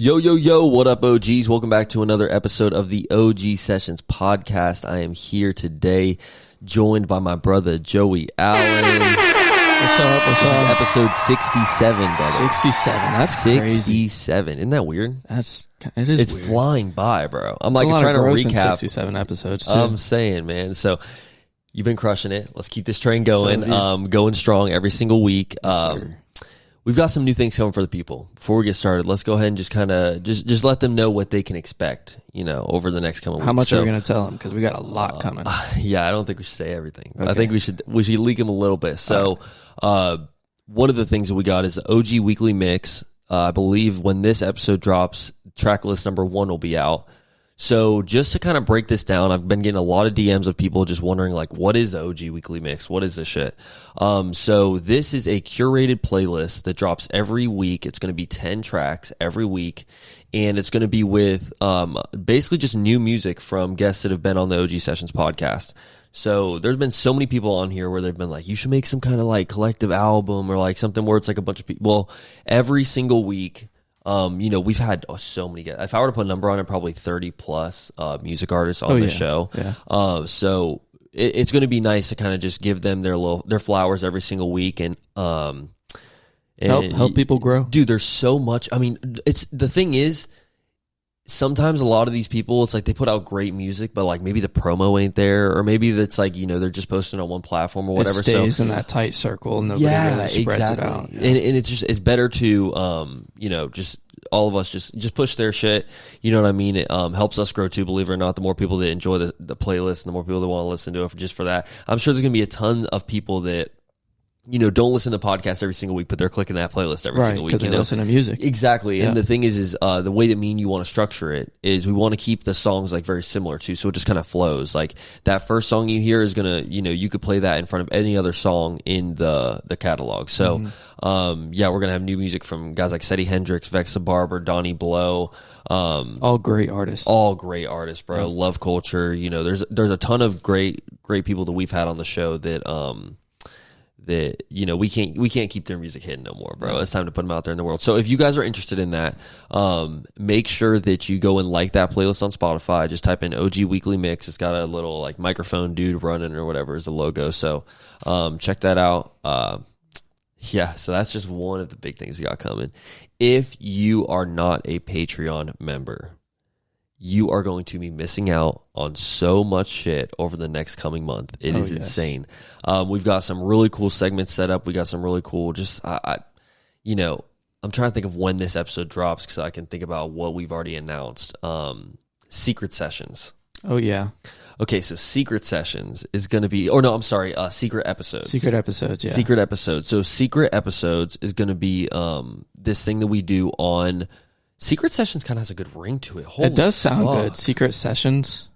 Yo, yo, yo, what up, OGs? Welcome back to another episode of the OG Sessions podcast. I am here today, joined by my brother, Joey Allen. What's up? What's up? Episode 67, brother. 67. That's 67. crazy. Isn't that weird? It is It's weird. flying by, bro. I'm It's like trying to recap. 67 episodes, too. I'm saying, man. So you've been crushing it. Let's keep this train going. So Going strong every single week. Sure. We've got some new things coming for the people. Before we get started, let's go ahead and just kind of just let them know what they can expect, over the next coming weeks. How much are we going to tell them? Because we got a lot coming. Yeah, I don't think we should say everything. Okay. I think we should leak them a little bit. So, one of the things that we got is the OG Weekly Mix. I believe when this episode drops, track list number 1 will be out. So just to kind of break this down, I've been getting a lot of DMs of people just wondering, like, what is the OG Weekly Mix? What is this shit? So this is a curated playlist that drops every week. It's going to be 10 tracks every week, and it's going to be with basically just new music from guests that have been on the OG Sessions podcast. So there's been so many people on here where they've been like, you should make some kind of like collective album or like something where it's like a bunch of people. Well, every single week, we've had so many guests. If I were to put a number on it, probably 30 plus music artists on the show. Yeah. So it's going to be nice to kind of just give them their flowers every single week and Help people grow. Dude, there's so much. I mean, the thing is, sometimes a lot of these people, it's like they put out great music, but like maybe the promo ain't there, or maybe that's like, they're just posting on one platform or whatever. It stays in that tight circle and nobody really spreads it out. Yeah. And it's better to, just all of us just push their shit. You know what I mean? It helps us grow too, believe it or not. The more people that enjoy the playlist and the more people that want to listen to it just for that. I'm sure there's going to be a ton of people that, don't listen to podcasts every single week, but they're clicking that playlist every single week. Because they listen to music. Exactly. Yeah. And the thing is the way that me and you want to structure it is we want to keep the songs like very similar too. So it just kind of flows. Like that first song you hear is going to, you could play that in front of any other song in the catalog. So, we're going to have new music from guys like Seti Hendrix, Vexa Barber, Donnie Blow. All great artists. All great artists, bro. Yeah. Love Culture. There's a ton of great people that we've had on the show that we can't keep their music hidden no more, bro. It's time to put them out there in the world. So if you guys are interested in that, make sure that you go and like that playlist on Spotify. Just type in OG Weekly Mix. It's got a little like microphone dude running or whatever is the logo. So check that out. So that's just one of the big things we got coming. If you are not a Patreon member, you are going to be missing out on so much shit over the next coming month. It is insane. We've got some really cool segments set up. We got some really cool, I'm trying to think of when this episode drops because I can think about what we've already announced. Secret Sessions. Oh, yeah. Okay, so Secret Sessions is going to be, Secret Episodes. Secret Episodes, yeah. Secret Episodes. So Secret Episodes is going to be this thing that we do on... Secret Sessions kind of has a good ring to it. Holy it does sound fuck. good. Secret Sessions.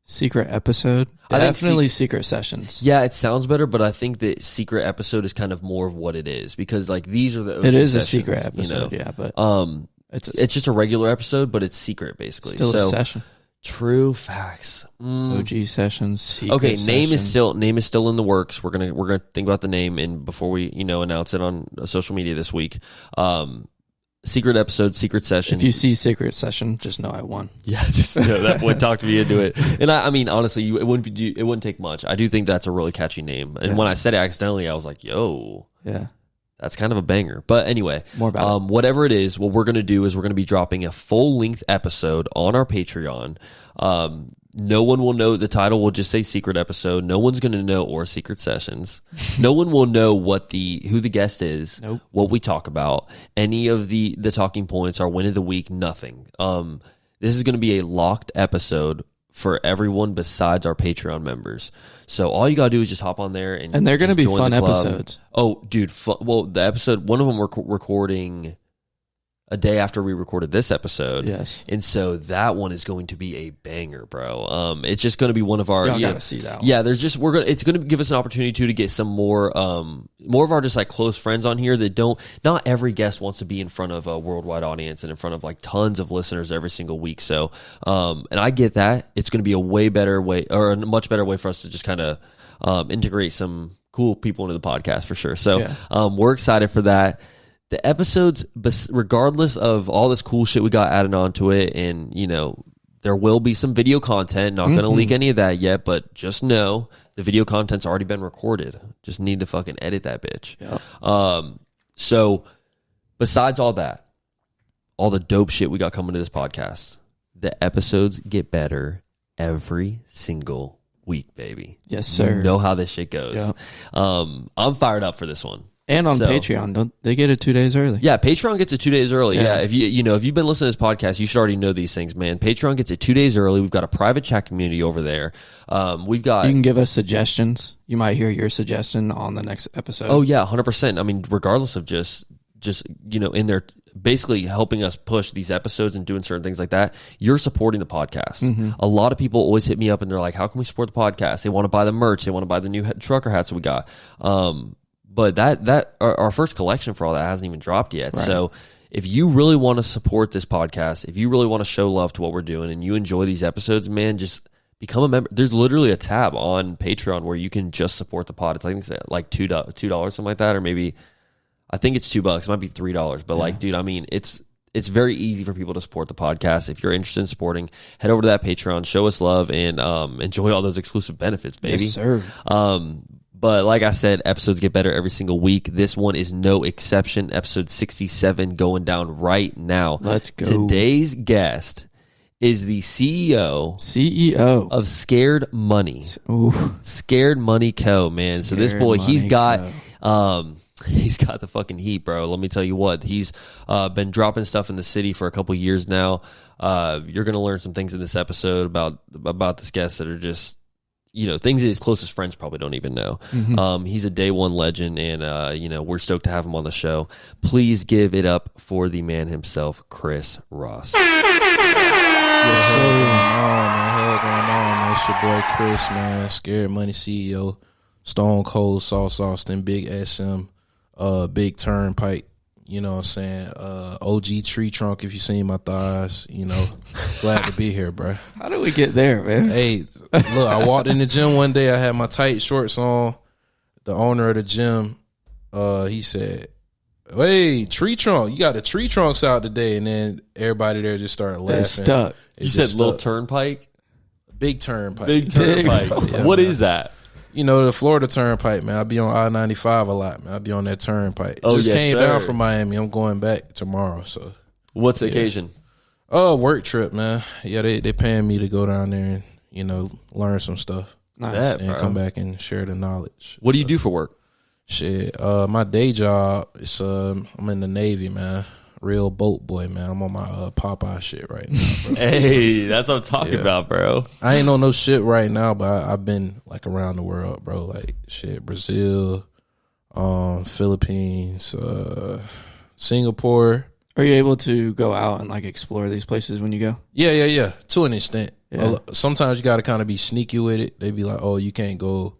Secret Episode. Definitely Secret Sessions. Yeah, it sounds better, but I think that Secret Episode is kind of more of what it is because like these are the OG It is sessions, a secret episode, yeah, but it's just a regular episode, but it's secret basically. Still a session. True facts. OG Sessions. Secret okay, name session. is still in the works. We're gonna think about the name and before we announce it on social media this week. Secret Episode, Secret Session. If you see Secret Session, just know I won. Yeah, just know that would talk me into it. And I mean, honestly, it wouldn't take much. I do think that's a really catchy name. And when I said it accidentally, I was like, "Yo, yeah, that's kind of a banger." But anyway, more about whatever it is, what we're gonna do is we're gonna be dropping a full length episode on our Patreon. No one will know. The title will just say Secret Episode. No one's going to know, or Secret Sessions. No one will know who the guest is, nope. What we talk about, any of the talking points, our win of the week, nothing. This is going to be a locked episode for everyone besides our Patreon members. So all you got to do is just hop on there. And they're going to be fun episodes. Oh, dude. Well, the episode, one of them we're recording a day after we recorded this episode. Yes. And so that one is going to be a banger, bro. It's just going to be one of our... Y'all gotta see that one. Yeah, it's going to give us an opportunity to get some more of our just like close friends on here that not every guest wants to be in front of a worldwide audience and in front of like tons of listeners every single week. So, and I get that. It's going to be a way better way, or a much better way for us to just kind of integrate some cool people into the podcast for sure. So, we're excited for that. the episodes, regardless of all this cool shit we got added onto it, and there will be some video content. Not going to leak any of that yet, but just know the video content's already been recorded. Just need to fucking edit that bitch. Yeah. So besides all that, all the dope shit we got coming to this podcast, the episodes get better every single week, baby. Yes, sir. You know how this shit goes. Yeah. I'm fired up for this one. And on Patreon, don't they get it 2 days early? Yeah, Patreon gets it 2 days early. Yeah, if you've been listening to this podcast, you should already know these things, man. Patreon gets it 2 days early. We've got a private chat community over there. You can give us suggestions. You might hear your suggestion on the next episode. Oh yeah, 100%. I mean, regardless of just in there basically helping us push these episodes and doing certain things like that, you're supporting the podcast. Mm-hmm. A lot of people always hit me up and they're like, how can we support the podcast? They want to buy the merch. They want to buy the new trucker hats we got. But that our first collection for all that hasn't even dropped yet. Right. So if you really want to support this podcast, if you really want to show love to what we're doing and you enjoy these episodes, man, just become a member. There's literally a tab on Patreon where you can just support the pod. It's like $2, something like that, or maybe I think it's $2. It might be $3. But like, dude, I mean, it's very easy for people to support the podcast. If you're interested in supporting, head over to that Patreon, show us love, and enjoy all those exclusive benefits, baby. Yes, sir. But like I said, episodes get better every single week. This one is no exception. Episode 67 going down right now. Let's go. Today's guest is the CEO of Scared Money. Ooh. Scared Money Co., man. So this boy, he's got the fucking heat, bro. Let me tell you what. He's been dropping stuff in the city for a couple years now. You're going to learn some things in this episode about this guest that are just, things that his closest friends probably don't even know. Mm-hmm. He's a day one legend, and, we're stoked to have him on the show. Please give it up for the man himself, Chris Ross. What's going on? It's your boy Chris, man. Scared Money CEO, Stone Cold, Sauciest, Big SM, Big Turnpike. You know what I'm saying? OG tree trunk, if you seen my thighs, glad to be here, bro. How did we get there, man? Hey, look, I walked in the gym one day. I had my tight shorts on. The owner of the gym, he said, hey, tree trunk, you got the tree trunks out today. And then everybody there just started laughing. It's stuck. You said little turnpike? Big turnpike. Big turnpike. Yeah, what man. is that? The Florida turnpike, man. I be on I-95 a lot, man. I be on that turnpike. Just came down from Miami. I'm going back tomorrow. So, what's the occasion? Work trip, man. Yeah, they paying me to go down there and learn some stuff. Nice. And come back and share the knowledge. What do you do for work? Shit, my day job is I'm in the Navy, man. Real boat boy, man. I'm on my Popeye shit right now, bro. Hey, that's what I'm talking about, bro. I ain't on no shit right now, but I've been like around the world, bro. Like shit, Brazil, Philippines, Singapore. Are you able to go out and like explore these places when you go? Yeah. To an extent. Yeah. Sometimes you got to kind of be sneaky with it. They be like, oh, you can't go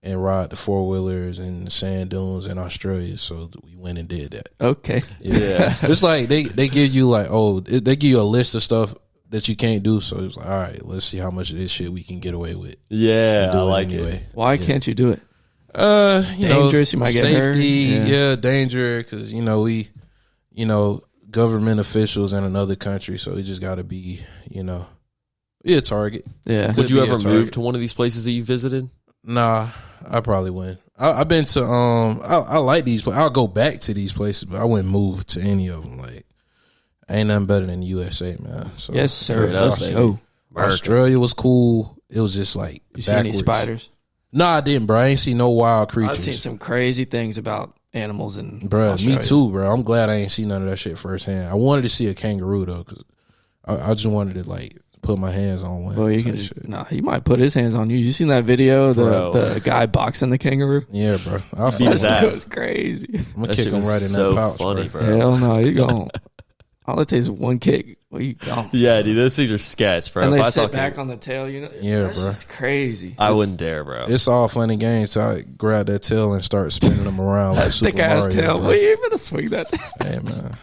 and ride the 4-wheelers and the sand dunes in Australia. So we went and did that. Okay. Yeah. It's like they give you like, they give you a list of stuff that you can't do. So it's like, all right, let's see how much of this shit we can get away with. Yeah, I like it. Why can't you do it? Dangerous. You might get safety, hurt. Yeah, danger. Because, we, government officials in another country. So we just got to be, a target. Yeah. Would you ever move to one of these places that you visited? Nah, I probably wouldn't. I've been to I like these places. I'll go back to these places, but I wouldn't move to any of them. Like, ain't nothing better than the USA, man. So, yes, sir. Let's go. Australia was cool. It was just like you see any spiders? No, I didn't, bro. I ain't seen no wild creatures. I've seen some crazy things about animals in Australia. Me too, bro. I'm glad I ain't seen none of that shit firsthand. I wanted to see a kangaroo though, because I just wanted to like put my hands on one. Well, he might put his hands on you. You seen that video, the guy boxing the kangaroo? Yeah, bro. I'll beat his ass. It was crazy. I'm gonna kick him right in that pouch, funny, bro. Hell no, you gone. All it takes is one kick. Well, you gone. Yeah, dude, those things are sketch, bro. And they sit back on the tail, Yeah, that's bro. It's crazy. I wouldn't dare, bro. It's all fun and games. So I grab that tail and start spinning them around like Super Thick ass Mario. tail. Bro. Well, you ain't gonna swing that. Hey, man.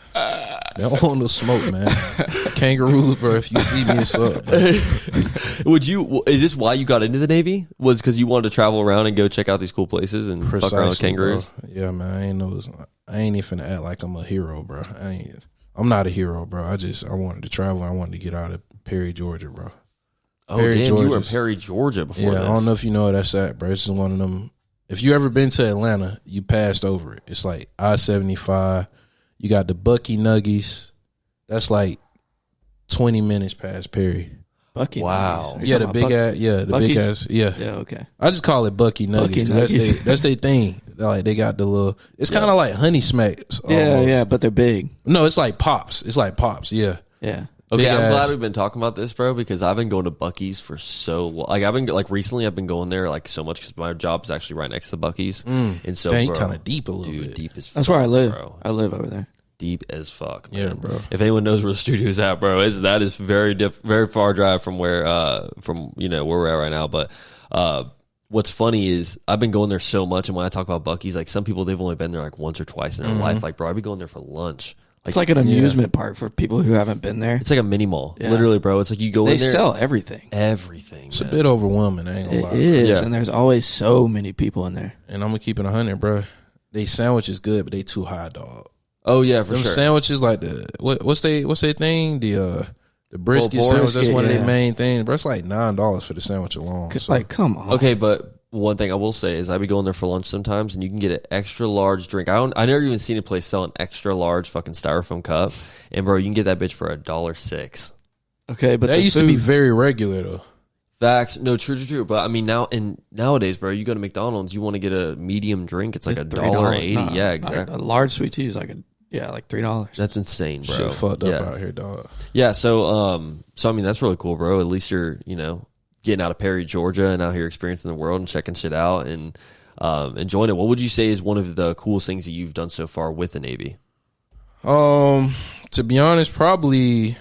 They don't want no smoke, man. Kangaroos, bro. If you see me, it's up, bro. Is this why you got into the Navy? Was because you wanted to travel around and go check out these cool places and fuck around with kangaroos? Bro. Yeah, man. I ain't know. I ain't even finna act like I'm a hero, bro. I'm not a hero, bro. I wanted to travel. I wanted to get out of Perry, Georgia, bro. Oh, Perry, damn, you were in Perry, Georgia before this. I don't know if you know where that's at, bro. This is one of them. If you ever been to Atlanta, you passed over it. It's like I-75. You got the Bucky Nuggies. That's like 20 minutes past Perry. Bucky wow. Nuggies. Yeah, the big ass. Yeah, the Buc-ee's? big ass. Yeah. Yeah, okay. I just call it Bucky Nuggies. That's their thing. Like they got the little. It's kind of like Honey Smacks. Yeah, but they're big. No, it's like Pops. It's like Pops. Yeah. Yeah. Okay, I'm glad we've been talking about this, bro, because I've been going to Buc-ee's for so long. Like recently I've been going there like so much because my job is actually right next to Buc-ee's, and so dang, kind of deep a little bit. Deep as fuck. That's where I live. Bro. I live over there. Deep as fuck, man. Yeah, bro. If anyone knows where the studio's at, bro, that is very far drive from where where we're at right now. But what's funny is I've been going there so much, and when I talk about Buc-ee's, like some people they've only been there like once or twice in their life. Like, bro, I'd be going there for lunch. It's like an amusement park for people who haven't been there. It's like a mini mall, literally, bro. It's like you go in there. They sell everything. Everything. It's a bit overwhelming. I ain't gonna lie. It is, and there's always so many people in there. And I'm gonna keep it 100, bro. They sandwich is good, but they too high, dog. Oh yeah, for Them sure. sandwiches like what's their thing? The brisket sandwich. That's one of their main things, bro. It's like $9 for the sandwich alone. So. Like, come on. Okay, but one thing I will say is I be going there for lunch sometimes, and you can get an extra large drink. I never even seen a place sell an extra large fucking styrofoam cup, and bro, you can get that bitch for $1.06. Okay, but that used to be very regular though. Facts, no, true. But I mean, nowadays, bro, you go to McDonald's, you want to get a medium drink, it's like $1.80. Yeah, exactly. A large sweet tea is like $3. That's insane, bro. Shit fucked up out here, dog. Yeah, so I mean, that's really cool, bro. At least you're getting out of Perry, Georgia, and out here experiencing the world and checking shit out and enjoying it. What would you say is one of the coolest things that you've done so far with the Navy? To be honest, probably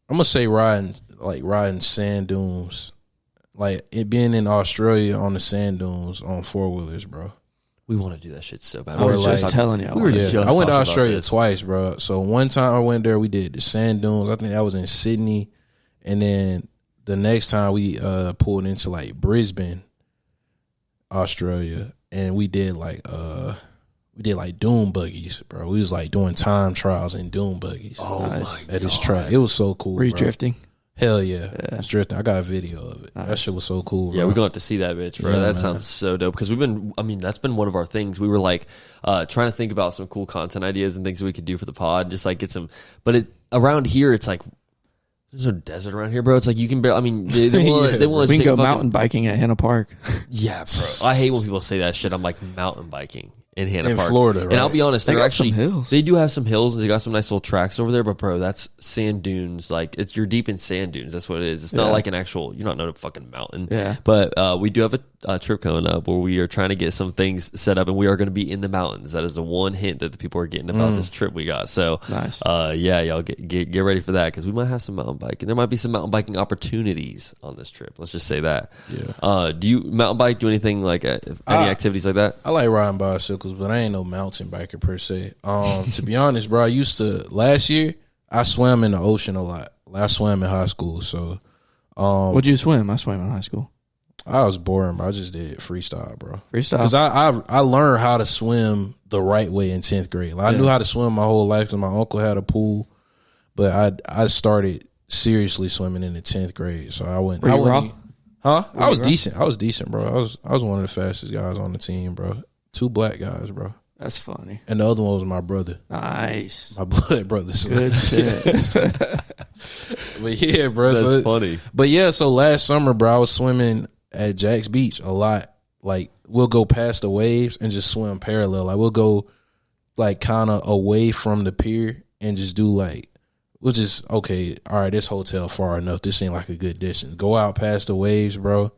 I'm gonna say riding sand dunes, like it being in Australia on the sand dunes on 4-wheelers, bro. We want to do that shit so bad. I was just telling you. I went to Australia twice, bro. So one time I went there, we did the sand dunes. I think that was in Sydney, and then the next time we pulled into like Brisbane, Australia, and we did like dune buggies, bro. We was like doing time trials in dune buggies. Oh nice. At this track, it was so cool. Were you bro. drifting? Hell yeah, I was drifting. I got a video of it. That shit was so cool. Bro. Yeah, we're going to have to see that bitch, bro. That sounds so dope because that's been one of our things. We were like trying to think about some cool content ideas and things that we could do for the pod, just like get some. But around here, it's like. There's no desert around here, bro. It's like you can barely. I mean, they want we can go mountain biking at Hanna Park. Yeah, bro. I hate when people say that shit. I'm like mountain biking in Hanna Park, Florida, right? And I'll be honest, they got some hills. They do have some hills. And they got some nice little tracks over there, but bro, that's sand dunes. Like you're deep in sand dunes. That's what it is. It's not like an actual. You're not a fucking mountain. Yeah. But we do have a trip coming up where we are trying to get some things set up, and we are going to be in the mountains. That is the one hint that the people are getting about this trip we got. So nice. Yeah, y'all get ready for that because we might have some mountain biking. There might be some mountain biking opportunities on this trip. Let's just say that. Yeah. Do you mountain bike? Do anything like any activities like that? I like riding bicycles, but I ain't no mountain biker per se. To be honest, bro, last year I swam in the ocean a lot. I swam in high school, so Would you swim? I swam in high school. I was boring, bro. I just did freestyle, bro. Freestyle. Because I learned how to swim the right way in 10th grade. Like, I knew how to swim my whole life because my uncle had a pool, but I started seriously swimming in the 10th grade. So I went. Were you raw? Huh? I was decent. I was decent, bro. I was one of the fastest guys on the team, bro. 2 black guys, bro. That's funny. And the other one was my brother. Nice. My blood brother. Good shit. But yeah, bro. That's funny. But yeah, so last summer, bro, I was swimming at Jack's Beach a lot. Like, we'll go past the waves and just swim parallel. Like, we'll go, like, kind of away from the pier and just do, like, we'll just, okay, all right, this hotel far enough. This seemed like a good distance. Go out past the waves, bro,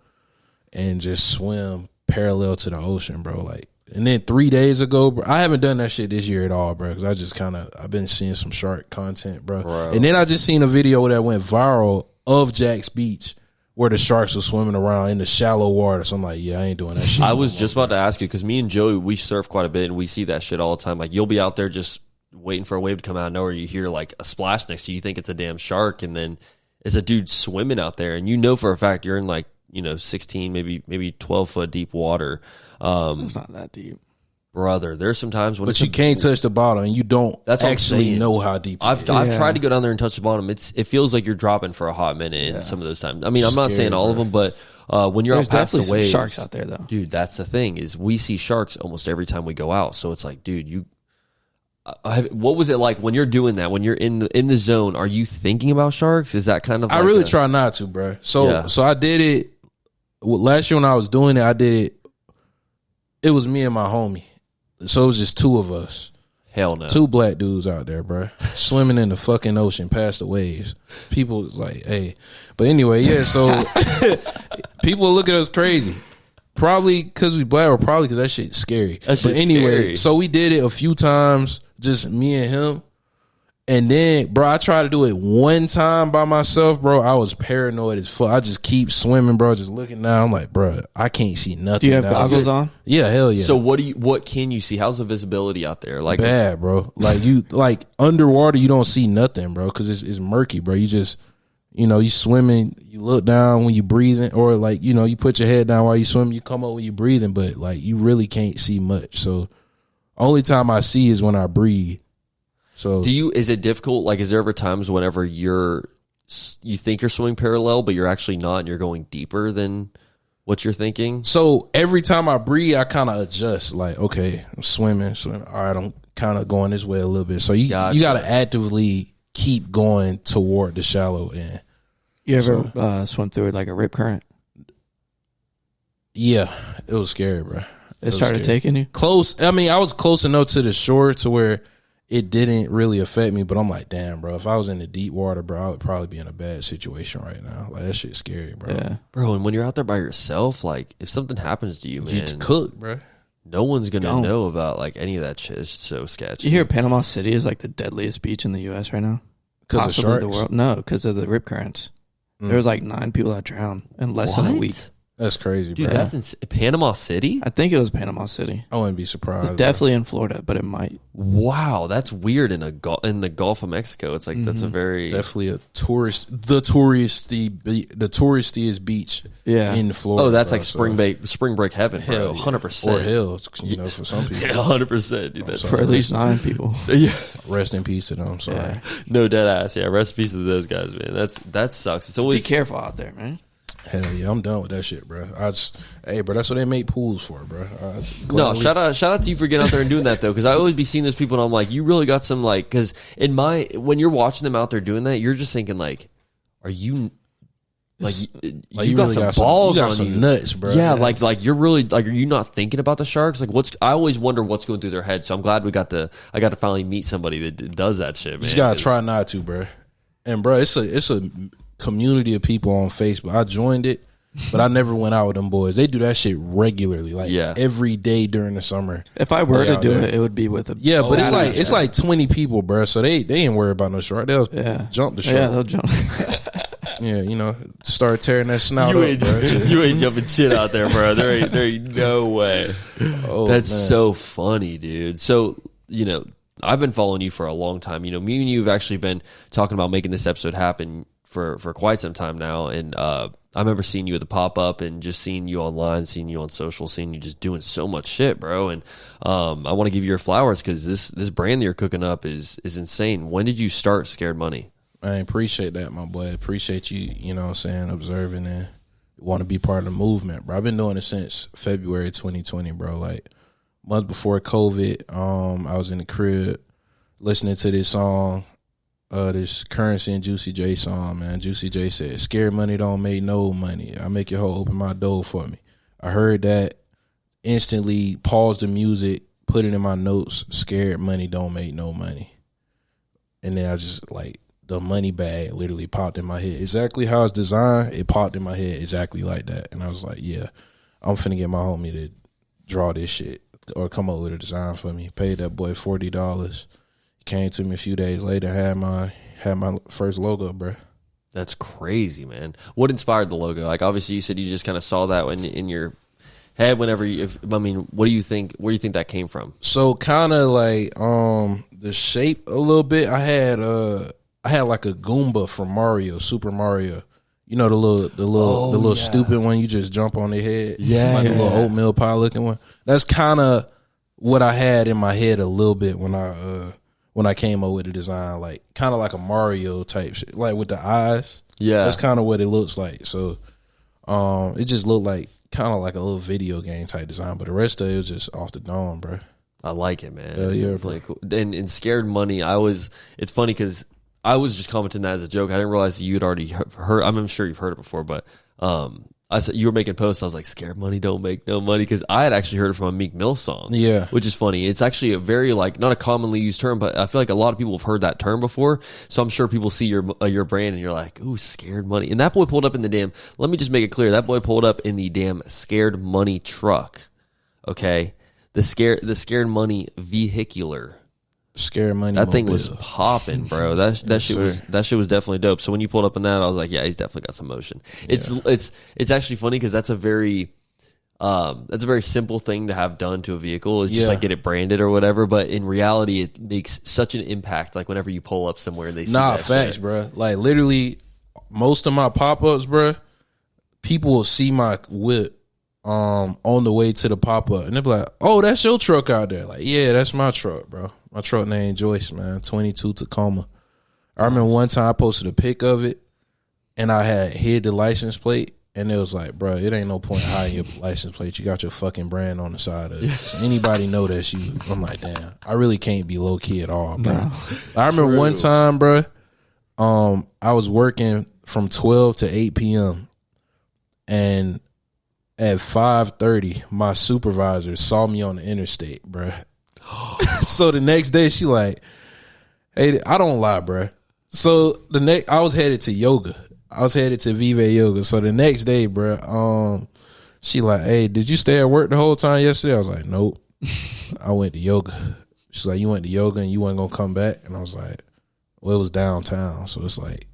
and just swim parallel to the ocean, bro. Like, and then 3 days ago, bro, I haven't done that shit this year at all, bro, because I just I've been seeing some shark content, bro. And then I just seen a video that went viral of Jack's Beach where the sharks are swimming around in the shallow water. So I'm like, yeah, I ain't doing that shit. I was just about to ask you because me and Joey, we surf quite a bit and we see that shit all the time. Like, you'll be out there just waiting for a wave to come out of nowhere. You hear like a splash next to you, you think it's a damn shark, and then it's a dude swimming out there, and you know for a fact you're in like 16, maybe 12 foot deep water. It's not that deep. brother, there's some times when you can't touch the bottom and you don't actually know how deep I've tried to go down there and touch the bottom. It feels like you're dropping for a hot minute in some of those times. I mean, I'm not saying all of them, but when you're out past the waves, sharks out there though. Dude, that's the thing is we see sharks almost every time we go out. So it's like, dude, what was it like when you're doing that? When you're in the zone, are you thinking about sharks? Is that kind of? I really try not to, bro. So I did it last year when I was doing it. I did it. It was me and my homie. So it was just two of us. Hell no. Two black dudes out there, bro. Swimming in the fucking ocean past the waves. People was like, hey. But anyway, yeah, so people look at us crazy. Probably because we black or probably because that shit's scary. But anyway, scary. So we did it a few times, just me and him. And then, bro, I tried to do it one time by myself, bro. I was paranoid as fuck. I just keep swimming, bro, just looking down. I'm like, bro, I can't see nothing. Do you have goggles on? Yeah, hell yeah. So what can you see? How's the visibility out there? Like bad, bro. Like underwater, you don't see nothing, bro, because it's murky, bro. You just, you swimming, you look down when you breathing, or like, you put your head down while you swim, you come up when you breathing, but like you really can't see much. So only time I see is when I breathe. So is it difficult? Like, is there ever times whenever you think you're swimming parallel, but you're actually not, and you're going deeper than what you're thinking? So every time I breathe, I kind of adjust. Like, okay, I'm swimming. All right, I'm kind of going this way a little bit. So you got to actively keep going toward the shallow end. You ever swim through it like a rip current? Yeah, it was scary, bro. It started taking you? Close. I mean, I was close enough to the shore to where it didn't really affect me, but I'm like, damn, bro, if I was in the deep water, bro, I would probably be in a bad situation right now. Like, that shit's scary, bro. Yeah. Bro, and when you're out there by yourself, like, if something happens to you, man, you cook, bro. No one's going to know about, like, any of that shit. It's so sketchy. You hear Panama City is, like, the deadliest beach in the U.S. right now? Because of sharks? The world. No, because of the rip currents. There was, like, 9 people that drowned in less than a week. That's crazy, dude, bro. That's Panama City? I think it was Panama City. I wouldn't be surprised. It's definitely in Florida, but it might. Wow, that's weird in the Gulf of Mexico. It's like that's a very definitely the touristiest beach in Florida. Oh, that's like spring break heaven, bro. 100%. Or hell, for some people. Yeah, 100%, dude. That's for at least 9 people. So, yeah. Rest in peace to them. Sorry. Yeah. No, dead ass. Yeah, rest in peace to those guys, man. That sucks. It's always be careful out there, man. Hell yeah, I'm done with that shit, bro. Hey, bro, that's what they make pools for, bro. No, shout out to you for getting out there and doing that though, because I always be seeing those people and I'm like, you really got some like, because when you're watching them out there doing that, you're just thinking like, are you like you got really some balls you got on some you, nuts, bro? Yeah, like you're really like, are you not thinking about the sharks? Like, I always wonder what's going through their head. So I'm glad I got to finally meet somebody that does that shit, man. You gotta try not to, bro. And bro, it's a community of people on Facebook. I joined it, but I never went out with them boys. They do that shit regularly, like every day during the summer. If I were to do it, it would be with a but it's like 20 people, bro. So they ain't worried about no shark. They'll jump the shark. Yeah, they'll jump. Yeah, start tearing that snout up, bro. You ain't jumping shit out there, bro. There ain't no way. Oh, that's man. so funny, dude. So I've been following you for a long time. Me and you have actually been talking about making this episode happen for quite some time now, and I remember seeing you at the pop-up and just seeing you online, seeing you on social, seeing you just doing so much shit, bro. And I want to give you your flowers because this brand that you're cooking up is insane. When did you start Scared Money? I appreciate that, my boy. Appreciate you, what I'm saying, observing and want to be part of the movement, bro. I've been doing it since February 2020, bro. Like, month before COVID, I was in the crib listening to this song, this Currency and Juicy J song, man. Juicy J said, "Scared money don't make no money. I make your hoe open my door for me." I heard that, instantly paused the music, put it in my notes. Scared money don't make no money. And then I just like, the money bag literally popped in my head. Exactly how it's designed, it popped in my head exactly like that. And I was like, yeah, I'm finna get my homie to draw this shit or come up with a design for me. Paid that boy $40. He came to me a few days later, had my first logo, bro. That's crazy, man. What inspired the logo? Like, obviously you said you just kind of saw that in your head whenever what do you think, where do you think that came from? So kind of like the shape a little bit. I had like a Goomba from Mario, Super Mario. You know, the little stupid one you just jump on their head. Yeah. Like a little oatmeal pie looking one. That's kind of what I had in my head a little bit when I came up with the design, like kind of like a Mario type shit, like with the eyes. Yeah, that's kind of what it looks like. So, it just looked like kind of like a little video game type design, but the rest of it was just off the dome, bro. I like it, man. Yeah, it's like cool. And Scared Money, it's funny because I was just commenting that as a joke. I didn't realize you'd already heard. I'm sure you've heard it before, but I said you were making posts. I was like, "Scared Money don't make no money," because I had actually heard it from a Meek Mill song. Yeah, which is funny. It's actually a very like not a commonly used term, but I feel like a lot of people have heard that term before. So I'm sure people see your brand and you're like, "Ooh, Scared Money." And that boy pulled up in the damn. Let me just make it clear. That boy pulled up in the damn Scared Money truck. Okay, the Scared Money vehicular. Scared Money. That thing was popping, bro. That shit was definitely dope. So when you pulled up in that, I was like, yeah, he's definitely got some motion. It's actually funny because that's a very simple thing to have done to a vehicle. It's just like get it branded or whatever. But in reality, it makes such an impact. Like whenever you pull up somewhere and they see that facts, shit. Bro. Like literally, most of my pop ups, bro, people will see my whip on the way to the pop up and they'll be like, "Oh, that's your truck out there." Like, yeah, that's my truck, bro. My truck named Joyce, man. 22 Tacoma. I remember one time I posted a pic of it and I had hid the license plate and it was like, bro, it ain't no point hiding your license plate. You got your fucking brand on the side of it. So anybody know that's you. I'm like, damn, I really can't be low key at all, bro. No. I remember one time, bro, I was working from 12 to 8 p.m. and at 5:30, my supervisor saw me on the interstate, bro. So the next day, she like, "Hey, I don't lie, bro." So I was headed to yoga. I was headed to Vive Yoga. So the next day, bro, she like, "Hey, did you stay at work the whole time yesterday?" I was like, "Nope, I went to yoga." She's like, "You went to yoga and you wasn't gonna come back?" And I was like, "Well, it was downtown, so it's like,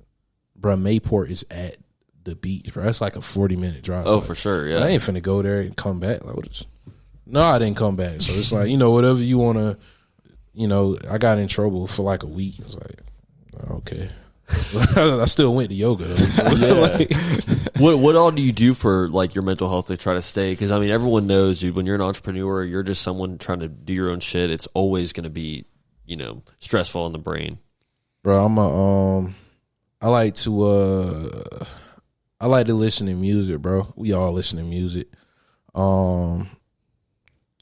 bro, Mayport is at the beach, bro. That's like a 40-minute drive." Oh, so for sure, yeah. I ain't finna go there and come back. Like, no, I didn't come back. So it's like, whatever you want to, I got in trouble for like a week. It's like, okay. I still went to yoga though. Yeah. Like, what all do you do for like your mental health to try to stay? Because I mean, everyone knows, dude, when you're an entrepreneur, you're just someone trying to do your own shit. It's always going to be, stressful on the brain. Bro, I like to listen to music, bro. We all listen to music.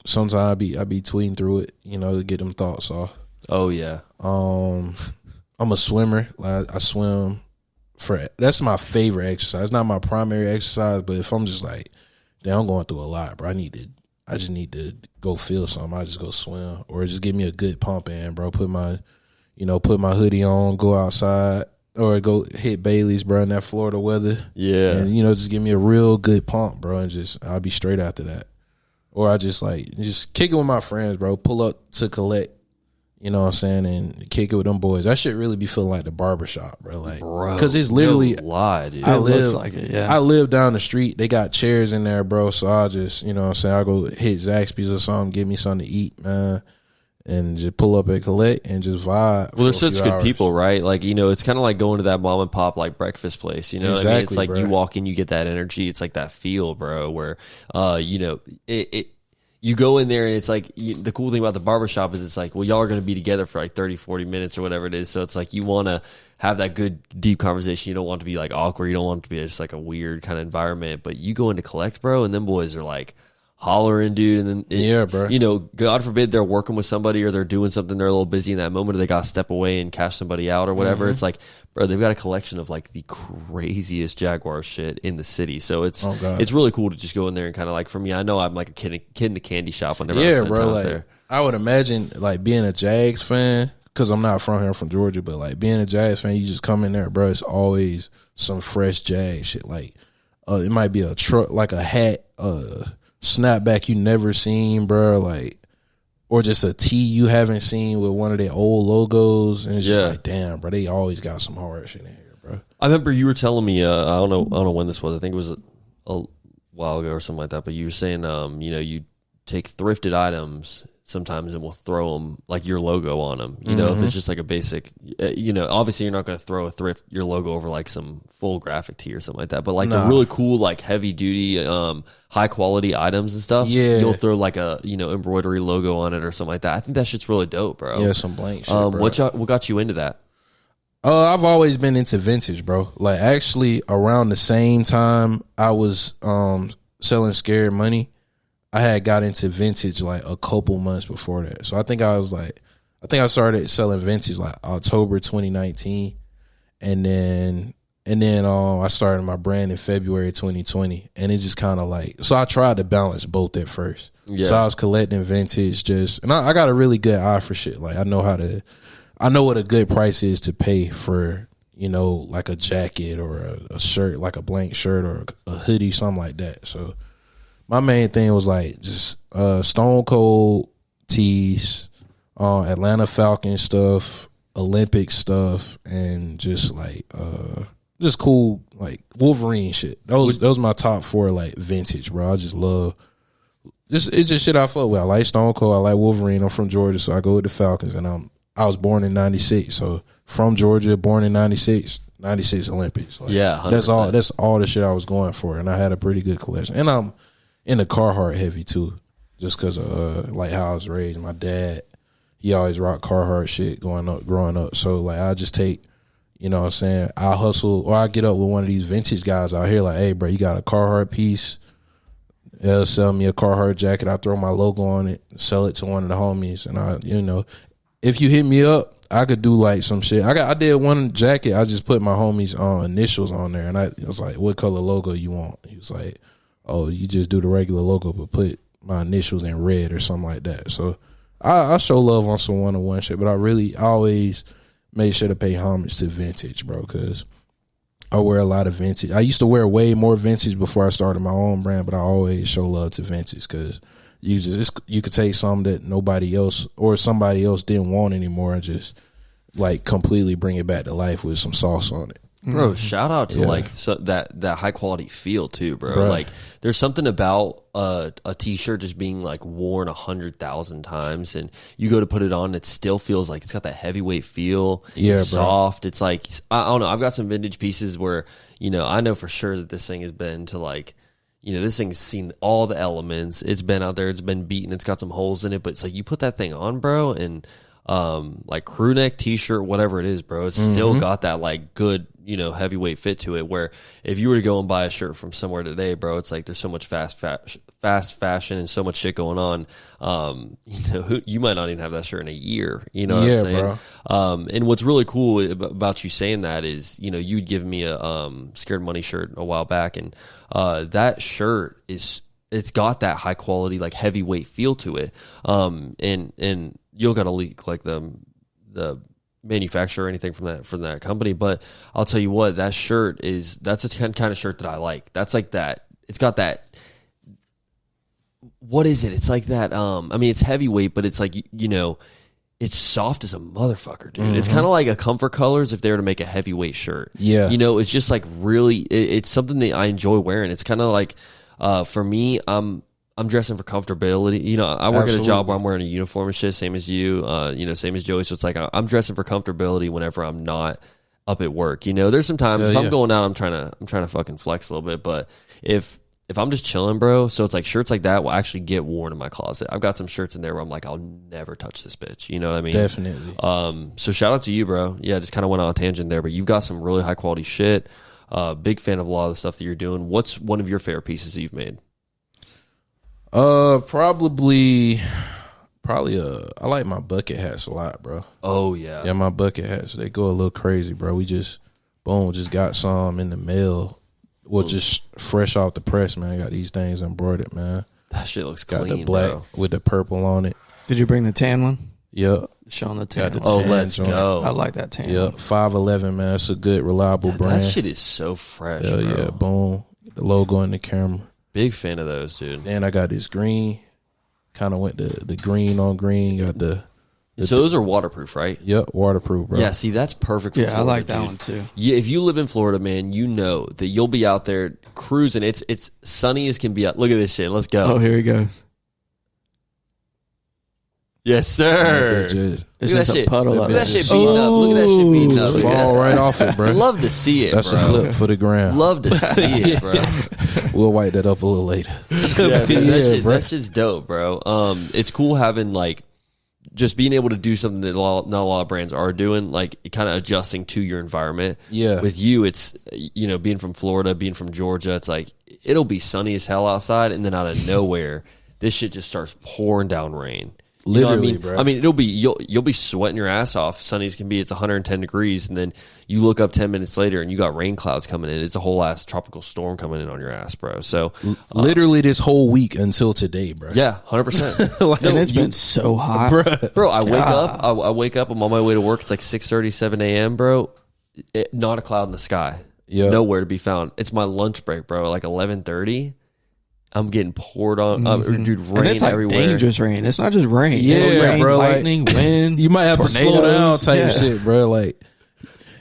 Sometimes I be tweeting through it, to get them thoughts off. Oh yeah. I'm a swimmer. Like I swim that's my favorite exercise. It's not my primary exercise, but if I'm just like, damn, I'm going through a lot, bro. I just need to go feel something. I just go swim or just give me a good pump in, bro. Put my hoodie on, go outside. Or go hit Bailey's, bro, in that Florida weather. Yeah. And, just give me a real good pump, bro, and I'll be straight after that. Or I just kick it with my friends, bro. Pull up to collect, you know what I'm saying, and kick it with them boys. That shit really be feeling like the barbershop, bro. Like, because it's literally no lie, dude. It looks like it, yeah. I live down the street. They got chairs in there, bro. So I'll just, I'll go hit Zaxby's or something, give me something to eat, man. And just pull up and collect and just vibe. Well, they're such good people, right? Like, it's kind of like going to that mom and pop like breakfast place. You know what I mean? It's like, bro, you walk in, you get that energy. It's like that feel, bro, where, you go in there and it's like, the cool thing about the barbershop is it's like, well, y'all are going to be together for like 30, 40 minutes or whatever it is. So it's like, you want to have that good, deep conversation. You don't want it to be like awkward. You don't want it to be just like a weird kind of environment. But you go in to collect, bro, and them boys are like, hollering, dude, and then yeah, bro. God forbid they're working with somebody or they're doing something, they're a little busy in that moment, or they got to step away and cash somebody out or whatever. Mm-hmm. It's like, bro, they've got a collection of like the craziest Jaguar shit in the city. So it's really cool to just go in there and kind of like, for me, I know I'm like a kid in the candy shop whenever I spend time there. I would imagine like being a Jags fan, because I'm not from here, I'm from Georgia, but like being a Jags fan, you just come in there, bro, it's always some fresh Jags shit. Like it might be a truck, like a hat, snapback you never seen, bro, like, or just a tee you haven't seen with one of their old logos, and it's just like, damn, bro, they always got some hard shit in here, bro. I remember you were telling me, I don't know when this was. I think it was a while ago or something like that. But you were saying, you take thrifted items, sometimes, and we'll throw them like your logo on them. You know, if it's just like a basic, you know, obviously you're not going to throw your logo over like some full graphic tee or something like that. But like the really cool, like heavy duty, high quality items and stuff. Yeah, you'll throw like a embroidery logo on it or something like that. I think that shit's really dope, bro. Yeah, some blank shit, bro. What got you into that? I've always been into vintage, bro. Like actually, around the same time I was selling Scared Money, I had got into vintage like a couple months before that. So I think I started selling vintage like October 2019, and then I started my brand in February 2020, and it just kind of like, so I tried to balance both at first. Yeah. So I was collecting vintage, and I got a really good eye for shit. Like I know what a good price is to pay for, you know, like a jacket or a shirt, like a blank shirt or a hoodie, something like that. So my main thing was like just Stone Cold tees, Atlanta Falcons stuff, Olympic stuff, and just like just cool like Wolverine shit. Those my top 4 like vintage, bro. I just love it's just shit I fuck with. I like Stone Cold, I like Wolverine. I'm from Georgia, so I go with the Falcons, and I was born in 96, so from Georgia, born in 96 Olympics. Like, yeah, 100%. That's all the shit I was going for, and I had a pretty good collection. And I'm in the Carhartt heavy too, just because of like how I was raised. My dad, he always rocked Carhartt shit growing up. So like I just take, you know what I'm saying, I hustle, or I get up with one of these vintage guys out here like, hey bro, you got a Carhartt piece? They'll sell me a Carhartt jacket. I throw my logo on it, sell it to one of the homies, and I, you know, if you hit me up, I could do like some shit. I did one jacket. I just put my homies' initials on there, and I was like, "What color logo you want?" He was like, "Oh, you just do the regular logo, but put my initials in red or something like that." So I show love on some 101 shit, but I always made sure to pay homage to vintage, bro, because I wear a lot of vintage. I used to wear way more vintage before I started my own brand, but I always show love to vintage because you could take something that nobody else or somebody else didn't want anymore and just like completely bring it back to life with some sauce on it. Bro, shout out to like that high quality feel too, bro. Like there's something about a t-shirt just being like worn 100,000 times, and you go to put it on, it still feels like it's got that heavyweight feel. Yeah, it's soft. It's like, I don't know. I've got some vintage pieces where, you know, I know for sure that this thing has been to like, you know, this thing's seen all the elements. It's been out there. It's been beaten. It's got some holes in it, but it's like you put that thing on, bro, and like crew neck, t-shirt, whatever it is, bro, it's still got that like good, you know, heavyweight fit to it, where if you were to go and buy a shirt from somewhere today, bro, it's like there's so much fast fashion and so much shit going on. You know, you might not even have that shirt in a year, you know what I'm saying? Bro. And what's really cool about you saying that is, you know, you'd give me a Scared Money shirt a while back, and that shirt it's got that high quality, like heavyweight feel to it. And you'll got to leak like the manufacturer or anything from that company, but I'll tell you what, that's the kind of shirt that I like. That's like that. It's got that. What is it? It's like that. I mean, it's heavyweight, but it's like, you know, it's soft as a motherfucker, dude. It's kind of like a Comfort Colors if they were to make a heavyweight shirt. Yeah, you know, it's just like really. It's something that I enjoy wearing. It's kind of like, for me, I'm dressing for comfortability. You know, I work at a job where I'm wearing a uniform and shit, same as you, you know, same as Joey. So it's like I'm dressing for comfortability whenever I'm not up at work. You know, there's some times if I'm going out, I'm trying to fucking flex a little bit. But if I'm just chilling, bro, so it's like shirts like that will actually get worn in my closet. I've got some shirts in there where I'm like, I'll never touch this bitch. You know what I mean? Definitely. So shout out to you, bro. Yeah, just kind of went on a tangent there, but you've got some really high quality shit. Big fan of a lot of the stuff that you're doing. What's one of your favorite pieces that you've made? Probably I like my bucket hats a lot, bro. Oh yeah. Yeah, my bucket hats, they go a little crazy, bro. We just got some in the mail. Well, just fresh off the press, man. Got these things embroidered, man. That shit looks got clean, the black bro. With the purple on it. Did you bring the tan one? Yep. Showing the tan. Oh, let's go. I like that tan. Yep. 511, man. It's a good, reliable brand. That shit is so fresh, Hell bro. Yeah, boom. Get the logo in the camera. Big fan of those, dude. Then I got this green. Kind of went the green on green. Got the so those are waterproof, right? Yep, waterproof, bro. Yeah, see, that's perfect for Florida. I like that dude. one too. Yeah, if you live in Florida, man, you know that you'll be out there cruising. It's sunny as can be out. Look at this shit. Let's go. Oh, here he goes. Yes, sir. It's Look at just that a shit. puddle Look of at that it. shit beating up. Look at that shit beating up. Fall right off it, bro. Love to see it, That's bro. a clip for the gram. Love to see it, bro. We'll wipe that up a little later. That's just dope, bro. It's cool having like just being able to do something that not a lot of brands are doing, like kind of adjusting to your environment. Yeah. With you, it's, you know, being from Florida, being from Georgia, it's like it'll be sunny as hell outside, and then out of nowhere, this shit just starts pouring down rain. You know what Literally, I mean? bro. I mean, you'll be sweating your ass off. Sunny as can be. It's 110 degrees, and then you look up 10 minutes later, and you got rain clouds coming in. It's a whole ass tropical storm coming in on your ass, bro. So literally this whole week until today, bro. yeah, 100%. And it's been so hot, Bro. I wake up. I wake up. I'm on my way to work. It's like 6:30, 7 a.m., bro. Not a cloud in the sky. Yeah. Nowhere to be found. It's my lunch break, bro. Like 11:30. I'm getting poured on, dude. Rain and it's like everywhere. dangerous rain. It's not just rain. Yeah, rain, bro, like, lightning, wind. You might have to slow down tornadoes. type shit, bro. Like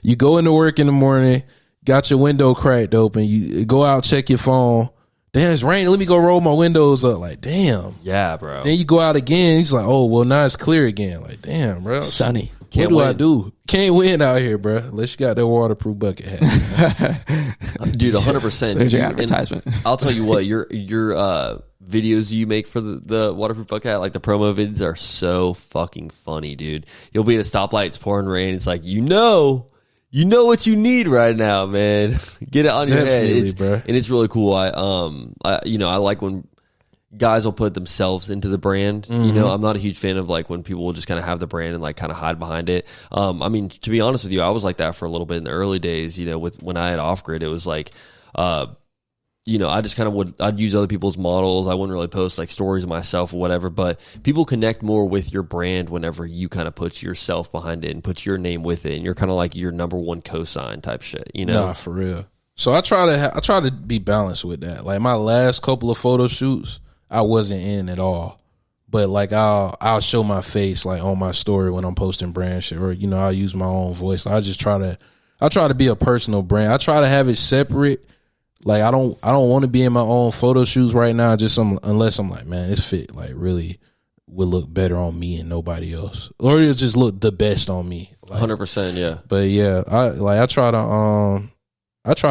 you go into work in the morning, got your window cracked open, you go out, check your phone. Damn, it's raining. Let me go roll my windows up. Like, damn. Yeah, bro. Then you go out again. He's like, oh, well, now it's clear again. Like, damn, bro. Sunny. Can't what do win. I do? Can't win out here, bro. Unless you got that waterproof bucket hat. Dude, 100%. There's your And advertisement. I'll tell you what, your videos you make for the waterproof bucket hat, like the promo vids, are so fucking funny, dude. You'll be at a stoplight, it's pouring rain. It's like, you know what you need right now, man. Get it on your head. Definitely, bro. And it's really cool. I like when guys will put themselves into the brand. You know, I'm not a huge fan of like when people will just kind of have the brand and like kind of hide behind it. I mean, to be honest with you, I was like that for a little bit in the early days. You know, with when I had Off Grid, it was like, you know, I just kind of I'd use other people's models. I wouldn't really post like stories of myself or whatever, but people connect more with your brand whenever you kind of put yourself behind it and put your name with it. And you're kind of like your number one cosign type shit, you know? Nah, for real. So I try to be balanced with that. Like my last couple of photo shoots, I wasn't in at all. But like I'll show my face like on my story when I'm posting brand shit, or you know, I'll use my own voice. I try to be a personal brand. I try to have it separate. Like I don't want to be in my own photo shoots right now, unless I'm like, man, this fit like really would look better on me and nobody else, or it just look the best on me. Like, 100%, yeah. But yeah, I try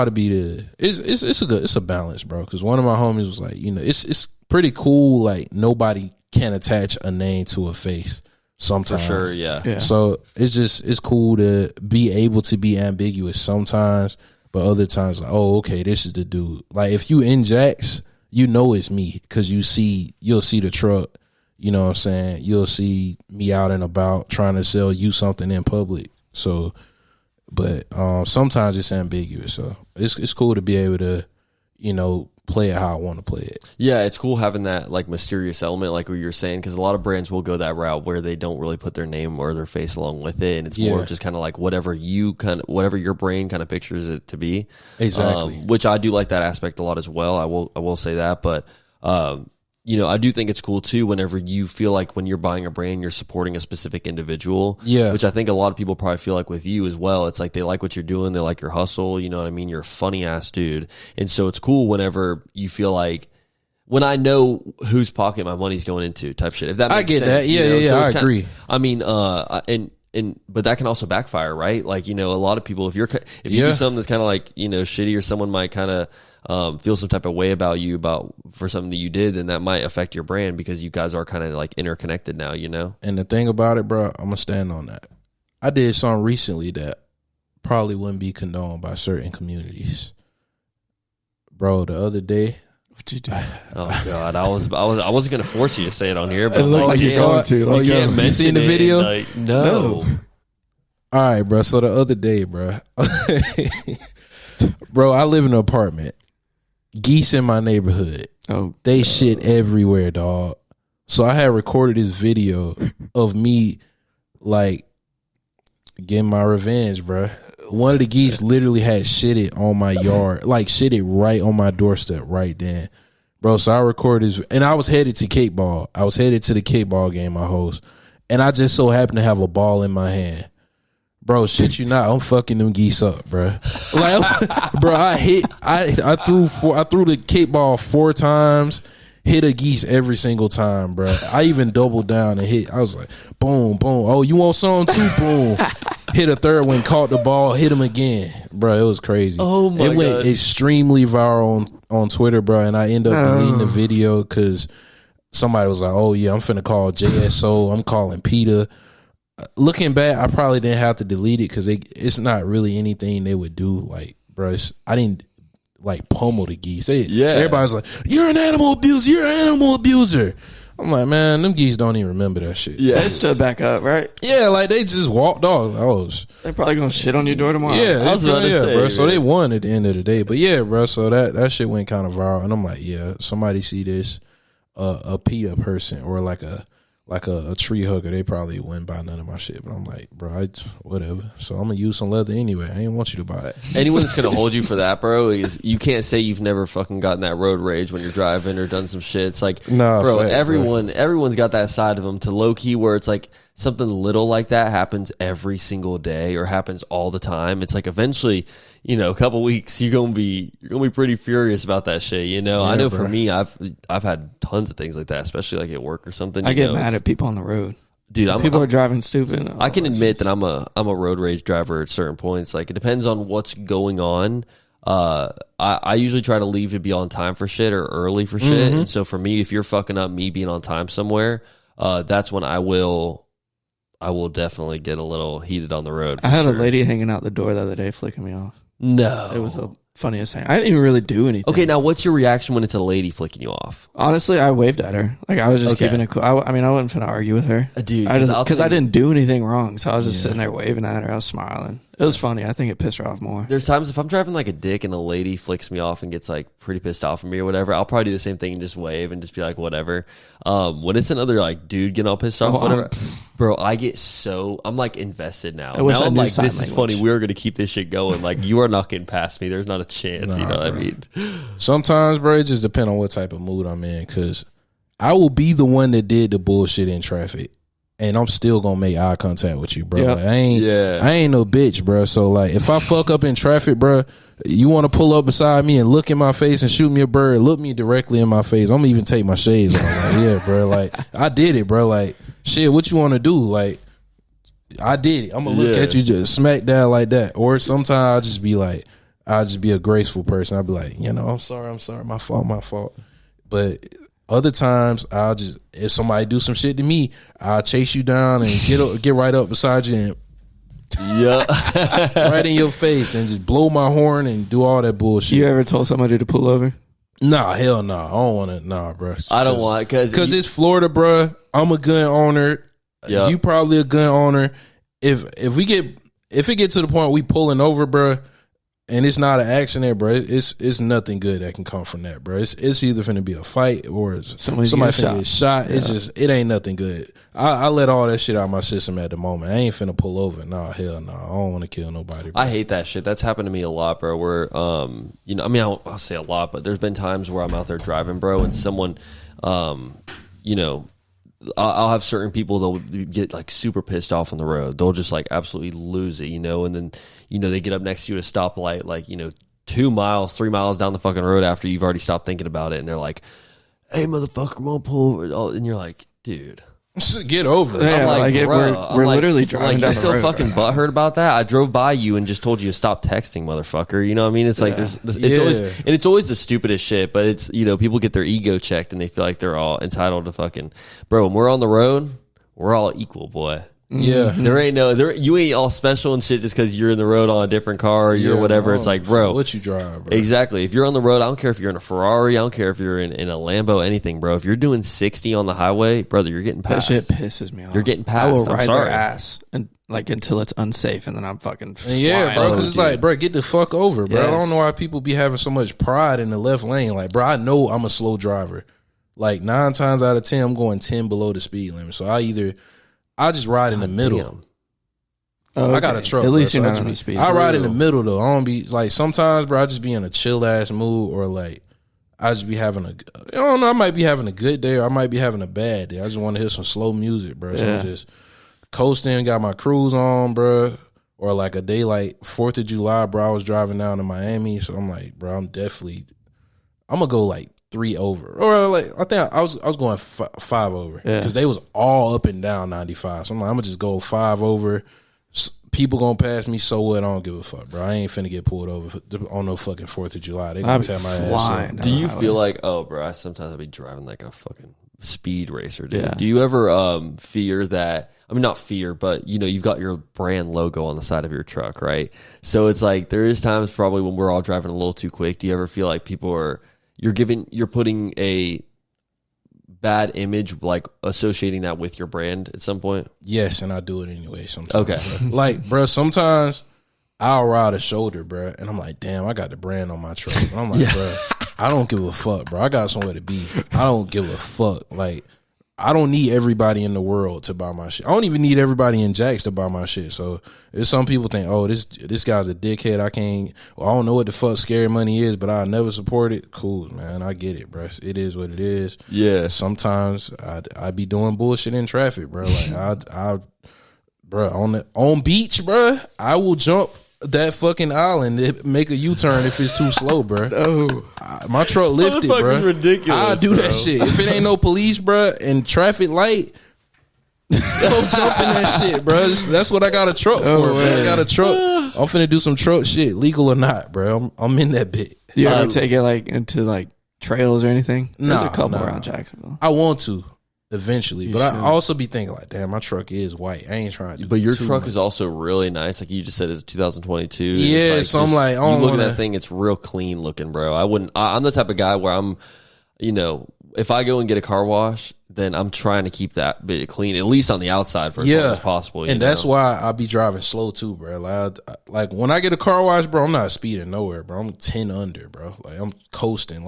to be it's a balance, bro. Because one of my homies was like, you know, it's pretty cool. Like nobody can attach a name to a face sometimes. For sure, yeah. So it's cool to be able to be ambiguous sometimes. But other times, like, oh, okay, this is the dude. Like, if you in Jax, you know it's me because you'll see the truck. You know what I'm saying? You'll see me out and about trying to sell you something in public. So, but sometimes it's ambiguous. So it's cool to be able to, you know, play it how I want to play it. Yeah, it's cool having that like mysterious element, like what you're saying, because a lot of brands will go that route where they don't really put their name or their face along with it, and it's more just kind of like whatever your brain kind of pictures it to be. Exactly. Which I do like that aspect a lot as well. I will say that, but you know, I do think it's cool too whenever you feel like when you're buying a brand, you're supporting a specific individual. Yeah. Which I think a lot of people probably feel like with you as well. It's like they like what you're doing. They like your hustle. You know what I mean? You're a funny ass dude. And so it's cool whenever you feel like, when I know whose pocket my money's going into type shit. If that makes sense. I get that. Yeah, you know? yeah, So I it's agree. I mean, but that can also backfire, right? Like, you know, a lot of people, if you do something that's kind of like, you know, shitty, or someone might kind of feel some type of way about you for something that you did, then that might affect your brand because you guys are kind of like interconnected now, you know? And the thing about it, bro, I'm going to stand on that. I did something recently that probably wouldn't be condoned by certain communities. Bro, the other day. What you do? Oh God, I wasn't gonna force you to say it on here, but It looks like you're going to. You can't mention you seen the it, video? like, no. All right, bro. So the other day, bro, bro, I live in an apartment. Geese in my neighborhood. Oh, They shit everywhere, dog. So I had recorded this video of me like getting my revenge, bro. One of the geese literally had shitted on my yard, like shitted right on my doorstep right then. Bro, so I recorded this, and I was headed to kickball. I was headed to the kickball game I host, and I just so happened to have a ball in my hand. Bro, shit you not, I'm fucking them geese up, bro. Like, bro, I threw the kickball 4 times, hit a geese every single time, bro. I even doubled down and hit. I was like, boom, boom. Oh, you want some too? Boom. Hit a third one, caught the ball, hit him again, bro. It was crazy. Oh my god, it went extremely viral on Twitter, bro. And I ended up deleting the video because somebody was like, "Oh yeah, I'm finna call JSO. I'm calling PETA." Looking back, I probably didn't have to delete it because it's not really anything they would do. Like, bro, I didn't like pummel the geese. Everybody's like, "You're an animal abuser. You're an animal abuser." I'm like, man, them geese don't even remember that shit. Yeah, they stood back up, right? Yeah, like they just walked off. They probably gonna shit on your door tomorrow. Yeah, I was about to say, bro. So they won at the end of the day. But yeah, bro. So that shit went kind of viral, and I'm like, yeah, somebody see this, a PETA person or like a tree hugger, they probably wouldn't buy none of my shit. But I'm like, bro, whatever. So I'm gonna use some leather anyway. I ain't want you to buy it. Anyone that's gonna hold you for that, bro, is you can't say you've never fucking gotten that road rage when you're driving or done some shit. It's like, bro, everyone's got that side of them to low key where it's like something little like that happens every single day or happens all the time. It's like eventually, you know, a couple weeks you're gonna be pretty furious about that shit. You know, I know bro. For me, I've had tons of things like that, especially like at work or something. I get mad at people on the road. Dude, people are driving stupid. I can admit that I'm a road rage driver at certain points. Like it depends on what's going on. I usually try to leave to be on time for shit or early for shit. And so for me, if you're fucking up me being on time somewhere, that's when I will definitely get a little heated on the road. I had a lady hanging out the door the other day flicking me off. No. It was the funniest thing. I didn't even really do anything. Okay, now what's your reaction when it's a lady flicking you off? Honestly, I waved at her. Like, I was just keeping it cool. I wasn't finna argue with her. Dude, because I didn't do anything wrong. So I was just sitting there waving at her. I was smiling. It was funny. I think it pissed her off more. There's times if I'm driving like a dick and a lady flicks me off and gets like pretty pissed off at me or whatever, I'll probably do the same thing and just wave and just be like, whatever. When it's another like dude getting all pissed off, whatever, bro, I'm like invested now. Now I'm like, this is funny. We're going to keep this shit going. Like, you are not getting past me. There's not a chance. You know what I mean? Sometimes, bro, it just depends on what type of mood I'm in. Because I will be the one that did the bullshit in traffic. And I'm still gonna make eye contact with you, bro. Yep. Like, I ain't no bitch, bro. So like, if I fuck up in traffic, bro, you want to pull up beside me and look in my face and shoot me a bird, look me directly in my face. I'm gonna even take my shades off. Like, yeah, bro. Like, I did it, bro. Like, shit, what you want to do? Like, I did it. I'm gonna look at you just smack down like that. Or sometimes I'll just be like, I'll just be a graceful person. I'll be like, you know, I'm sorry, my fault. But other times, I'll just, if somebody do some shit to me, I'll chase you down and get right up beside you and right in your face and just blow my horn and do all that bullshit. You ever told somebody to pull over? Nah, hell no. I don't want to. Nah, bro. I don't want because it's Florida, bro. I'm a gun owner. Yep. You probably a gun owner. If it get to the point we pulling over, bro, and it's not an accident, bro, it's nothing good that can come from that, bro. It's either finna be a fight or somebody finna get shot. Yeah. It's just, it ain't nothing good. I let all that shit out of my system at the moment. I ain't finna pull over. Nah, hell no. I don't want to kill nobody, bro. I hate that shit. That's happened to me a lot, bro. Where you know, I mean, I'll say a lot, but there's been times where I'm out there driving, bro, and someone, you know, I'll have certain people they'll get like super pissed off on the road. They'll just like absolutely lose it, you know, and then, you know, they get up next to you at a stoplight, like, you know, 2 miles, 3 miles down the fucking road after you've already stopped thinking about it. And they're like, hey, motherfucker, won't pull over. And you're like, dude, get over it. Yeah, I'm like, we're literally driving down you still fucking butthurt about that? I drove by you and just told you to stop texting, motherfucker. You know what I mean? It's like it's always the stupidest shit, but it's, you know, people get their ego checked and they feel like they're all entitled to fucking, bro, when we're on the road, we're all equal, boy. Yeah. There ain't you ain't all special and shit just because you're in the road on a different car or you're whatever. It's like, bro, what you drive, bro. Exactly. If you're on the road, I don't care if you're in a Ferrari, I don't care if you're in a Lambo, anything, bro. If you're doing 60 on the highway, brother, you're getting passed. That shit pisses me off. You're getting passed. I will ride their ass and like until it's unsafe, and then I'm fucking yeah, bro. Because it's like, bro, get the fuck over, bro. Yes. I don't know why people be having so much pride in the left lane. Like, bro, I know I'm a slow driver. Like 9 times out of 10, I'm going 10 below the speed limit. So I just ride in the middle. Damn. Oh, okay. I got a truck. At least bro, you're not on the speed. I ride in the middle though. I don't be like, sometimes, bro, I just be in a chill ass mood, or like I just be having I don't know, I might be having a good day or I might be having a bad day. I just want to hear some slow music, bro. So I'm just coasting, got my cruise on, bro. Or like a day like 4th of July, bro, I was driving down to Miami. So I'm like, bro, I'm gonna go like 3 over, or like I think I was going 5 over because they was all up and down 95. So I'm like, I'm gonna just go 5 over. People gonna pass me, so what? I don't give a fuck, bro. I ain't finna get pulled over on no fucking 4th of July. They gonna tear my ass up. Do you feel like, oh, bro? Sometimes I'll be driving like a fucking speed racer, dude. Yeah. Do you ever fear that? I mean, not fear, but you know, you've got your brand logo on the side of your truck, right? So it's like there is times probably when we're all driving a little too quick. Do you ever feel like you're putting a bad image, like associating that with your brand at some point? Yes, and I do it anyway sometimes. Okay. Bro. Like, bro, sometimes I'll ride a shoulder, bro, and I'm like, damn, I got the brand on my truck. And I'm like, bro, I don't give a fuck, bro. I got somewhere to be. I don't give a fuck. Like, I don't need everybody in the world to buy my shit. I don't even need everybody in Jax to buy my shit. So if some people think, oh, this guy's a dickhead, I don't know what the fuck Scary Money is, but I'll never support it. Cool, man. I get it, bro. It is what it is. Yeah. Sometimes I be doing bullshit in traffic, bro. Like bro, on beach, bro, I will jump that fucking island and make a U-turn if it's too slow, bro. No, my truck lifted, bro. Ridiculous. I do that shit. If it ain't no police, bro, and traffic light, go jump in that shit, bro. That's what I got a truck for, bro. I got a truck. I'm finna do some truck shit, legal or not, bro. I'm in that bit. You ever take it like into like trails or anything? There's a couple around Jacksonville. I want to eventually, but I also be thinking like, damn, my truck is white. I ain't trying to do. But your too truck much. is also really nice. Like you just said, it's 2022. Yeah, like so I'm like, you look at that thing, it's real clean looking, bro. I'm the type of guy where I'm, you know, if I go and get a car wash, then I'm trying to keep that bit clean, at least on the outside for as long as possible. And that's why I be driving slow too, bro. Like when I get a car wash, bro, I'm not speeding nowhere, bro. I'm 10 under, bro. Like I'm coasting,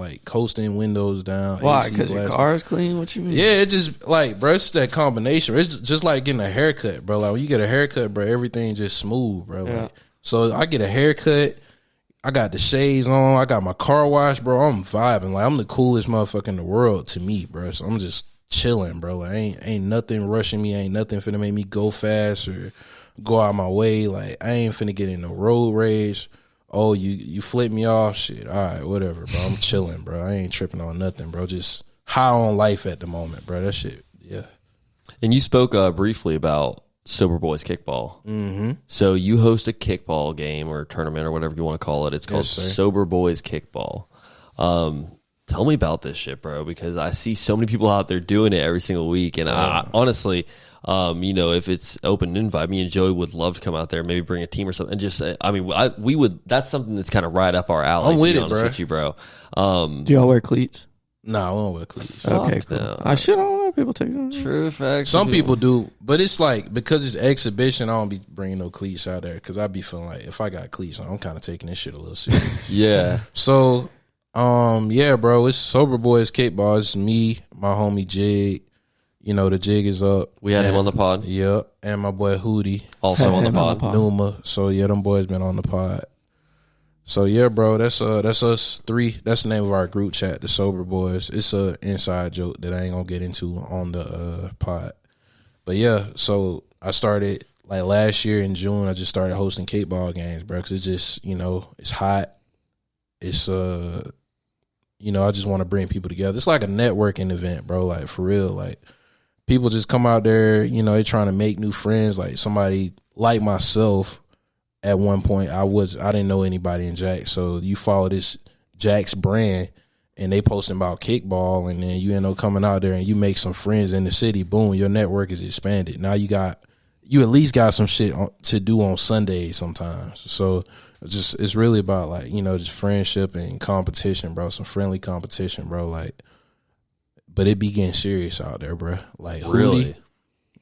windows down. Why? Because your car is clean? What you mean? Yeah, it just like, bro, it's that combination. It's just like getting a haircut, bro. Like when you get a haircut, bro, everything just smooth, bro. Yeah. Like, so I get a haircut. I got the shades on. I got my car wash, bro. I'm vibing. Like I'm the coolest motherfucker in the world to me, bro. So I'm just chilling, bro. Like ain't nothing rushing me. Ain't nothing finna make me go fast or go out my way. Like I ain't finna get in no road rage. Oh, you flip me off, shit. All right, whatever, bro. I'm chilling, bro. I ain't tripping on nothing, bro. Just high on life at the moment, bro. That shit, yeah. And you spoke briefly about Sober Boys Kickball. Mm-hmm. So you host a kickball game or tournament or whatever you want to call it. It's called Sober Boys Kickball. Tell me about this shit, bro, because I see so many people out there doing it every single week. And I honestly, you know, if it's open invite, me and Joey would love to come out there, maybe bring a team or something. And just, I mean, we would, that's something that's kind of right up our alley. I'm with to be it, honest bro. with you, bro. Do y'all wear cleats? Nah, we don't wear cleats. Okay, cool. No. I should don't let people take them. True facts. Some people do, but it's like, because it's exhibition, I don't be bringing no cleats out there because I be feeling like if I got cleats, I'm kind of taking this shit a little serious. Yeah. So, yeah, bro, it's Sober Boys Kickball. It's me, my homie Jig. You know, the Jig is up. We had him on the pod. Yep. And my boy Hootie. Also on the pod. Numa. So, yeah, them boys been on the pod. So, yeah, bro, that's us three. That's the name of our group chat, the Sober Boys. It's a inside joke that I ain't gonna get into on the pod. But, yeah, so I started, like, last year in June, I just started hosting kickball games, bro, because it's just, you know, it's hot. It's, you know, I just want to bring people together. It's like a networking event, bro, like, for real. Like, people just come out there, you know, they're trying to make new friends. Like, somebody like myself, at one point, I didn't know anybody in Jax. So you follow this Jax brand and they posting about kickball, and then you end up coming out there and you make some friends in the city. Boom, your network is expanded. Now you at least got some shit to do on Sundays sometimes. So it's really about, like, you know, just friendship and competition, bro. Some friendly competition, bro. Like, but it be getting serious out there, bro. Like, Really? Hootie,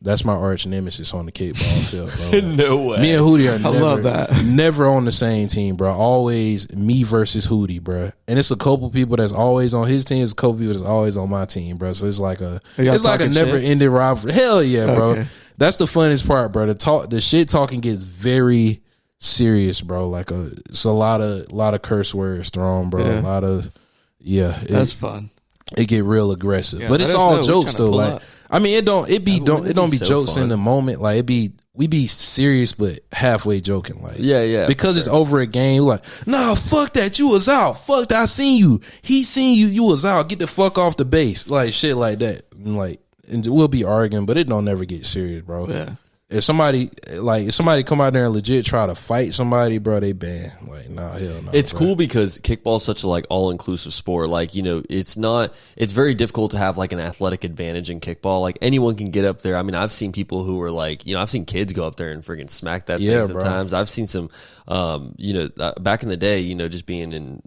that's my arch nemesis on the kickball field, bro. Like, No way. me and Hootie are love that. never on the same team, bro. Always me versus Hootie, bro. And it's a couple people that's always on his team. It's a couple people that's always on my team, bro. So it's like a never ending rivalry. Hell yeah, bro. Okay. That's the funnest part, bro. The shit talking gets very serious, bro. Like it's a lot of curse words thrown, bro. Yeah. A lot of That's fun. It get real aggressive, Yeah, but it's let us all know. jokes though. Like Up. I mean, it don't be so jokes fun. in the moment. Like we be serious, but halfway joking. Like, yeah, because it's over a game. Like, nah, fuck that, you was out. Fuck that, I seen you. He seen you. You was out. Get the fuck off the base. Like shit like that. And we'll be arguing, but it don't never get serious, bro. Yeah. If somebody come out there and legit try to fight somebody, bro, they ban. Like, nah, hell no. It's bro. cool because kickball is such a like all inclusive sport. Like, you know, it's very difficult to have like an athletic advantage in kickball. Like anyone can get up there. I mean, I've seen people who are like, you know, I've seen kids go up there and freaking smack that thing sometimes. Bro. I've seen some, you know, back in the day, you know, just being in,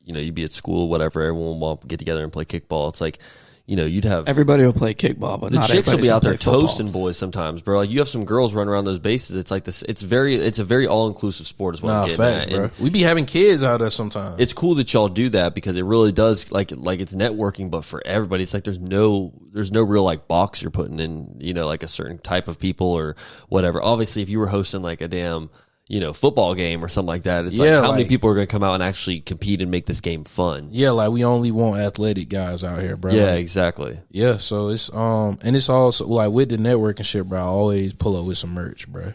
you know, you'd be at school, whatever, everyone will get together and play kickball. It's like, you know, you'd have everybody will play kickball, but the not chicks will be out there football. toasting boys sometimes, bro. Like you have some girls run around those bases. It's like this. It's a very all inclusive sport, is what I'm getting facts, at. bro. And we be having kids out there sometimes. it's cool that y'all do that because it really does like it's networking, but for everybody, it's like there's no real like box you're putting in, you know, like a certain type of people or whatever. Obviously, if you were hosting like a damn, you know, football game or something like that, it's like how many people are going to come out and actually compete and make this game fun? Yeah, like we only want athletic guys out here, bro. Yeah, like, exactly. Yeah, so it's and it's also like with the networking shit, bro. I always pull up with some merch, bro.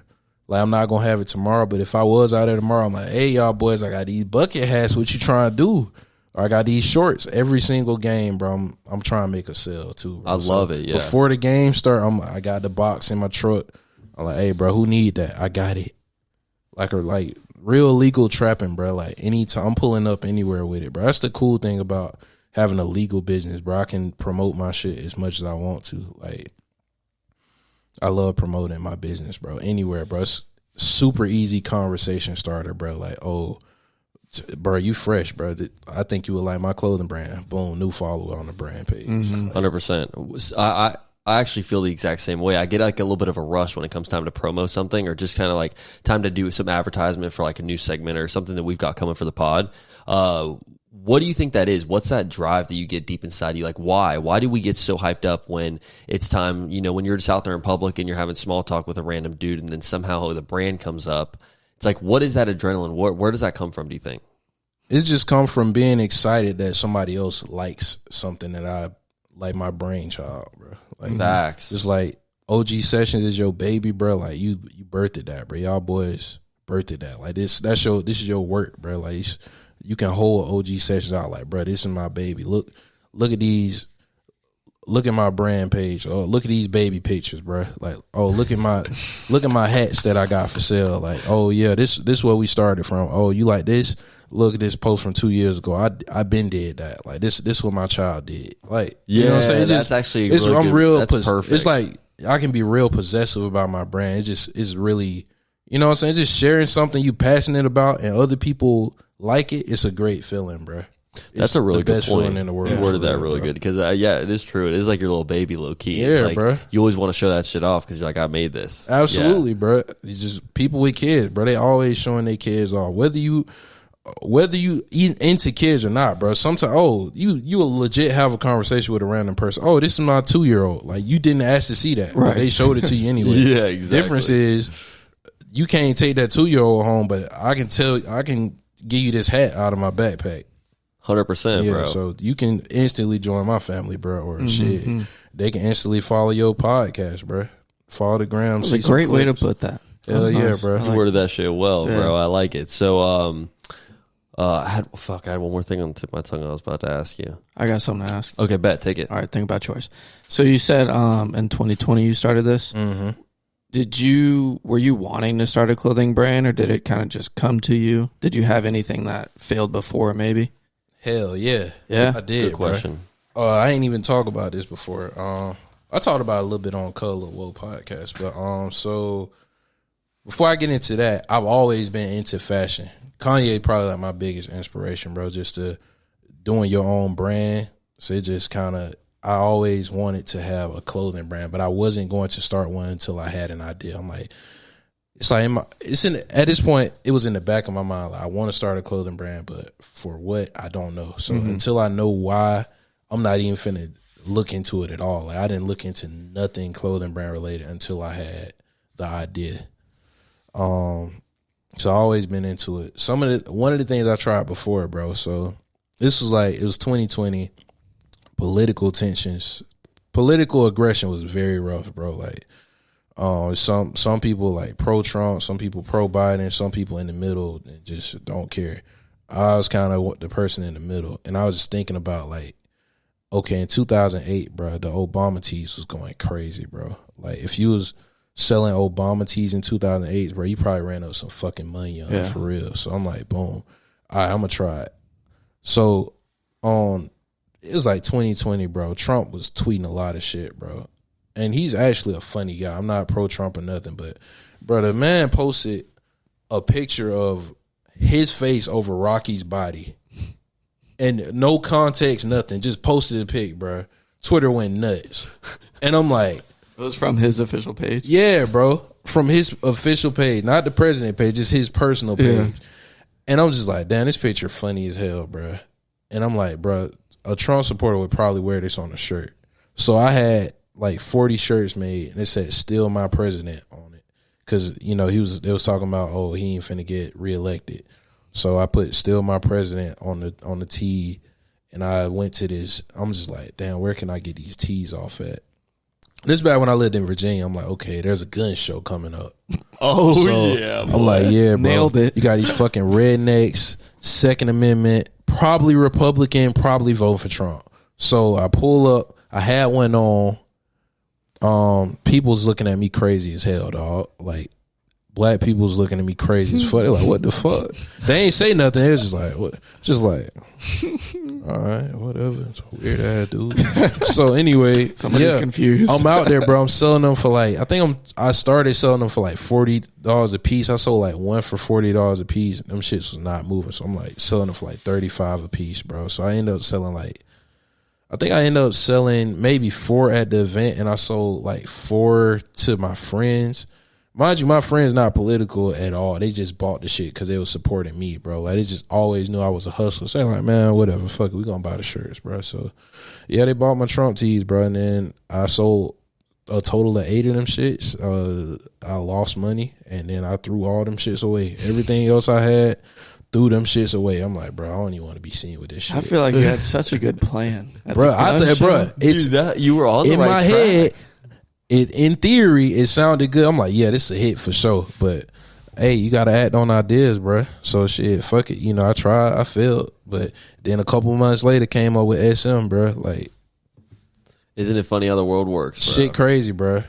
Like I'm not gonna have it tomorrow, but if I was out there tomorrow, I'm like, hey y'all boys, I got these bucket hats. What you trying to do? Or I got these shorts. Every single game, bro. I'm trying to make a sale too, bro. I love it. Yeah. Before the game start, I got the box in my truck. I'm like, hey, bro, who need that? I got it. Like real legal trapping, bro. Like anytime I'm pulling up anywhere with it, bro. That's the cool thing about having a legal business, bro. I can promote my shit as much as I want to. Like I love promoting my business, bro. Anywhere, bro. It's super easy conversation starter, bro. Like, oh, bro, you fresh, bro. I think you would like my clothing brand. Boom, new follower on the brand page. 100%. I actually feel the exact same way. I get like a little bit of a rush when it comes time to promo something or just kind of like time to do some advertisement for like a new segment or something that we've got coming for the pod. What do you think that is? What's that drive that you get deep inside you? Like, why? Why do we get so hyped up when it's time, you know, when you're just out there in public and you're having small talk with a random dude and then somehow the brand comes up? It's like, what is that adrenaline? Where does that come from, do you think? It's just come from being excited that somebody else likes something that I like, my brainchild, bro. Like, facts. It's like OG Sessions is your baby, bro. Like you birthed that, bro. Y'all boys birthed that. Like this is your work, bro. Like you can hold OG Sessions out, like, bro, this is my baby. Look at these. Look at my brand page. Oh, look at these baby pictures, bro. Like, oh, look at my hats that I got for sale. Like, oh yeah, this where we started from. Oh, you like this? Look at this post from 2 years ago. I been did that. Like this what my child did. Like, you know what I'm saying? That's actually it's really I'm good. real. That's perfect. It's like I can be real possessive about my brand. It's really, you know what I'm saying? Just sharing something you passionate about and other people like it. It's a great feeling, bro. That's a really good point. In the world. You worded that really good because yeah, it is true. It is like your little baby, low key. Yeah, it's like, bro. You always want to show that shit off because you're like, I made this. Absolutely, bro. It's just people with kids, bro. They always showing their kids off. Whether you into kids or not, bro. Sometimes, you will legit have a conversation with a random person. Oh, this is my 2-year-old. Like you didn't ask to see that. Right. They showed it to you anyway. Yeah, exactly. Difference is you can't take that 2-year-old home, but I can give you this hat out of my backpack. 100%, bro. So you can instantly join my family, bro, or shit. They can instantly follow your podcast, bro. Follow the gram. That's a great way to put that. Hell yeah, nice. bro. You worded that shit well, bro. I like it. So, I had one more thing on the tip of my tongue I was about to ask you. I got something to ask. Okay, bet. Take it. All right, think about yours. So you said in 2020 you started this. Mm-hmm. Were you wanting to start a clothing brand or did it kind of just come to you? Did you have anything that failed before maybe? Hell yeah. Yeah? I did, Good question. I ain't even talked about this before. I talked about it a little bit on Color Whoa podcast, but so before I get into that, I've always been into fashion. Kanye probably like my biggest inspiration, bro, just to doing your own brand. So it just kind of, I always wanted to have a clothing brand, but I wasn't going to start one until I had an idea. I'm like, at this point, it was in the back of my mind. Like, I want to start a clothing brand, but for what, I don't know. So until I know why, I'm not even finna look into it at all. Like I didn't look into nothing clothing brand related until I had the idea. So I always been into it. One of the things I tried before, bro. So this was it was 2020, political tensions political aggression was very rough, bro. Like, some people like pro Trump, some people pro Biden, some people in the middle and just don't care. I was kind of the person in the middle, and I was just thinking about like, okay, in 2008, bro, the Obama teas was going crazy, bro. Like, if you was selling Obama teas in 2008, bro, you probably ran up some fucking money on it for real. So I'm like, boom, all right, I'm gonna try it. So it was like 2020, bro. Trump was tweeting a lot of shit, bro. And he's actually a funny guy. I'm not pro-Trump or nothing, but, bro, the man posted a picture of his face over Rocky's body. And no context, nothing. Just posted a pic, bro. Twitter went nuts. And I'm like... It was from his official page? Yeah, bro. From his official page. Not the president page, just his personal page. Yeah. And I'm just like, damn, this picture funny as hell, bro. And I'm like, bro, a Trump supporter would probably wear this on a shirt. So I had like 40 shirts made, and it said "Still My President" on it, because they was talking about, oh, he ain't finna get reelected. So I put "Still My President" on the tee, and I went to this. I'm just like, damn, where can I get these tees off at? This back when I lived in Virginia. I'm like, okay, there's a gun show coming up. Yeah, I'm like, yeah, bro, nailed it. You got these fucking rednecks, Second Amendment, probably Republican, probably vote for Trump. So I pull up. I had one on. People's looking at me crazy as hell, dog. Like, black people's looking at me crazy as fuck. They're like, what the fuck? They ain't say nothing. It was just like, what? Just like, all right, whatever. It's a weird ass dude. So anyway, somebody's confused. I'm out there, bro. I'm selling them for like, I started selling them for like $40 a piece. I sold like one for $40 a piece. Them shits was not moving. So I'm like selling them for like $35 a piece, bro. So I ended up selling maybe 4 at the event, and I sold like 4 to my friends. Mind you, my friends not political at all. They just bought the shit because they was supporting me, bro. Like, they just always knew I was a hustler. So they're like, man, whatever, fuck it, we gonna buy the shirts, bro. So yeah, they bought my Trump tees, bro, and then I sold a total of 8 of them shits. I lost money, and then I threw all them shits away. Everything else I had, threw them shits away. I'm like, bro, I don't even want to be seen with this shit. I feel like you had such a good plan, bro. It's that you were on the in right my track. head. In theory, it sounded good. I'm like, yeah, this is a hit for sure. But hey, you gotta act on ideas, bro. So shit, fuck it. I tried, I failed, but then a couple months later, came up with SM, bro. Like, isn't it funny how the world works, bro? Shit, crazy, bro.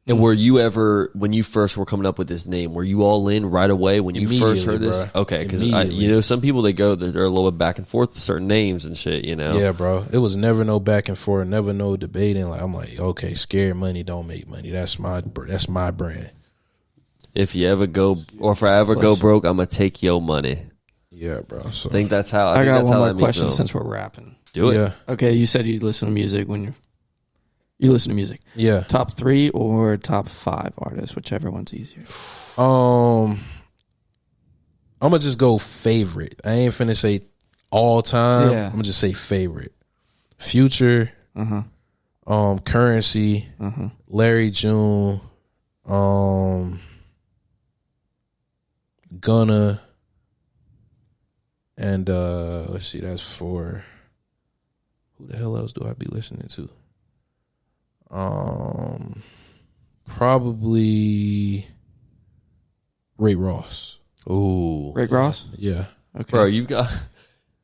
And were you ever, when you first were coming up with this name, were you all in right away when you first heard this? Bro. Okay, because some people they're a little bit back and forth to certain names and shit, Yeah, bro. It was never no back and forth, never no debating. Like, I'm like, okay, scared money don't make money. That's my brand. If you ever go, or if I ever go broke, I'm gonna take your money. Yeah, bro. So I think that's how. I got one more question since we're rapping. Do it. Yeah. Okay, you said you listen to music when you listen to music. Yeah. Top 3 or top 5 artists, whichever one's easier. I'm gonna just go favorite. I ain't finna say all time. Yeah. I'm gonna just say favorite. Future. Currency. Larry June. Gunna. And let's see, that's 4. Who the hell else do I be listening to? Probably Ray Ross. Ooh, Rick Ross? Yeah. Okay. bro, you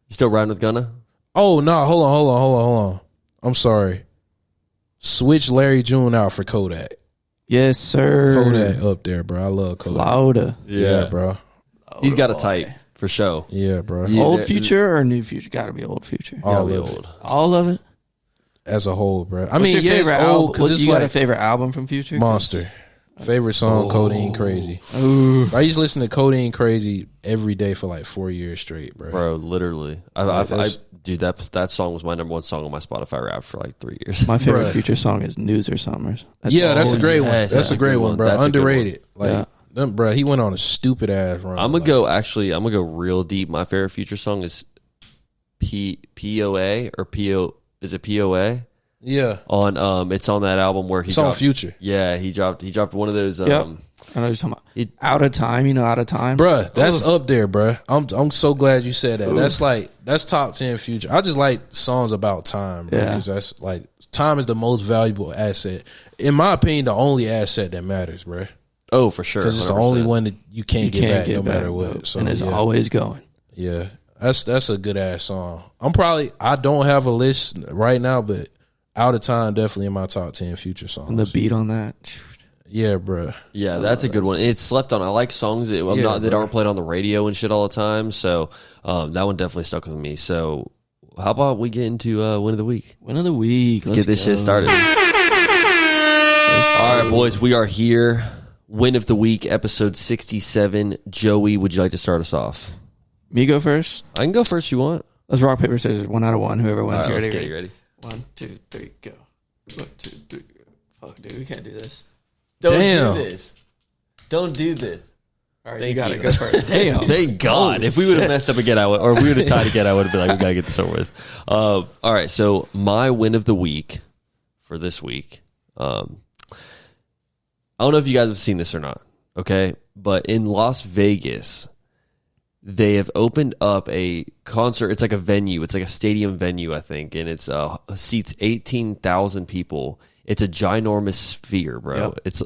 still riding with Gunna? Oh no, hold on. I'm sorry. Switch Larry June out for Kodak. Yes, sir. Kodak up there, bro. I love Kodak. Flauta. Yeah, bro. He's got a type for sure. Yeah, bro. Yeah. Old Future or New Future? Got to be Old Future. All Yeah, of old. All of it? as a whole, bro. I What's mean, your yeah, it's favorite old album? because it's You got a like favorite album from Future? Monster. Favorite song, Codeine Crazy. Ooh. I used to listen to Codeine Crazy every day for like 4 years straight, bro. Bro, literally. Dude, that song was my number one song on my Spotify rap for like 3 years. My favorite Bruh. Future song is News or Summers. That's a great one. yes, That's a great one, bro. That's a good Underrated. one. Like, bro, he went on a stupid ass run. I'm gonna go real deep. My favorite Future song is POA or PO. Is it POA? Yeah. On it's on that album where he It's dropped, on Future. Yeah, he dropped one of those. Yep. I know what you're talking about. Out of Time, Out of Time. Bruh, that's up there, bruh. I'm so glad you said that. That's top 10 Future. I just like songs about time, bro, because that's like Time is the most valuable asset. In my opinion, the only asset that matters, bro. Oh, for sure. Because it's the only one that you can't get back no matter what. So, and it's always going. Yeah. That's a good ass song. I don't have a list right now, but Out of Time definitely in my top 10 future songs. And the beat on that. Yeah, bro. Yeah, that's a good one. It's slept on. I like songs that aren't played on the radio and shit all the time. So that one definitely stuck with me. So how about we get into win of the week? Win of the week. Let's get this shit started. All right, boys, we are here. Win of the week, episode 67. Joey, would you like to start us off? Me go first? I can go first if you want. Let's rock, paper, scissors. 1 out of 1. Whoever wins. All right, let's get you ready. 1, 2, 3, go. 1, 2, 3, go. Fuck, dude, we can't do this. Don't do this. Don't do this. All right, you got to go first. Damn. Thank God. If we would have messed up again, or if we would have tied again, I would have been like, we got to get this over with. All right, so my win of the week for this week, I don't know if you guys have seen this or not, okay? But in Las Vegas, they have opened up a concert. It's like a venue. It's like a stadium venue, I think, and it's seats 18,000 people. It's a ginormous sphere, bro. Yep.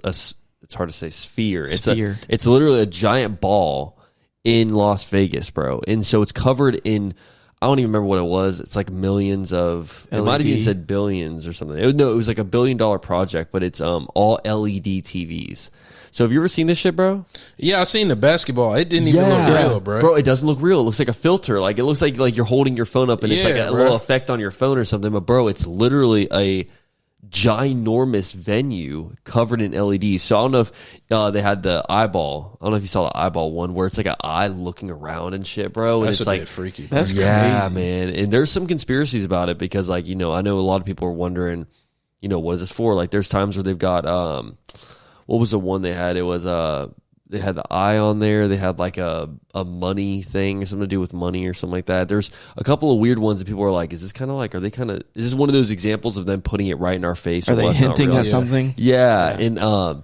It's hard to say sphere. It's literally a giant ball in Las Vegas, bro. And so it's covered in, I don't even remember what it was. It's like millions of, LED. It might have even said billions or something. It was like $1 billion project, but it's all LED TVs. So have you ever seen this shit, bro? Yeah, I seen the basketball. It didn't even look real, bro. Bro, it doesn't look real. It looks like a filter. Like it looks like you're holding your phone up and it's like a little effect on your phone or something. But bro, it's literally a ginormous venue covered in LEDs. So I don't know if they had the eyeball. I don't know if you saw the eyeball one where it's like an eye looking around and shit, bro. And that's it's a like bit freaky. That's crazy, man. And there's some conspiracies about it because, like, I know a lot of people are wondering, what is this for? Like, there's times where they've got what was the one they had? It was they had the eye on there. They had like a money thing, something to do with money or something like that. There's a couple of weird ones that people are like, is this is this one of those examples of them putting it right in our face? Are they hinting at something? Yeah. And no,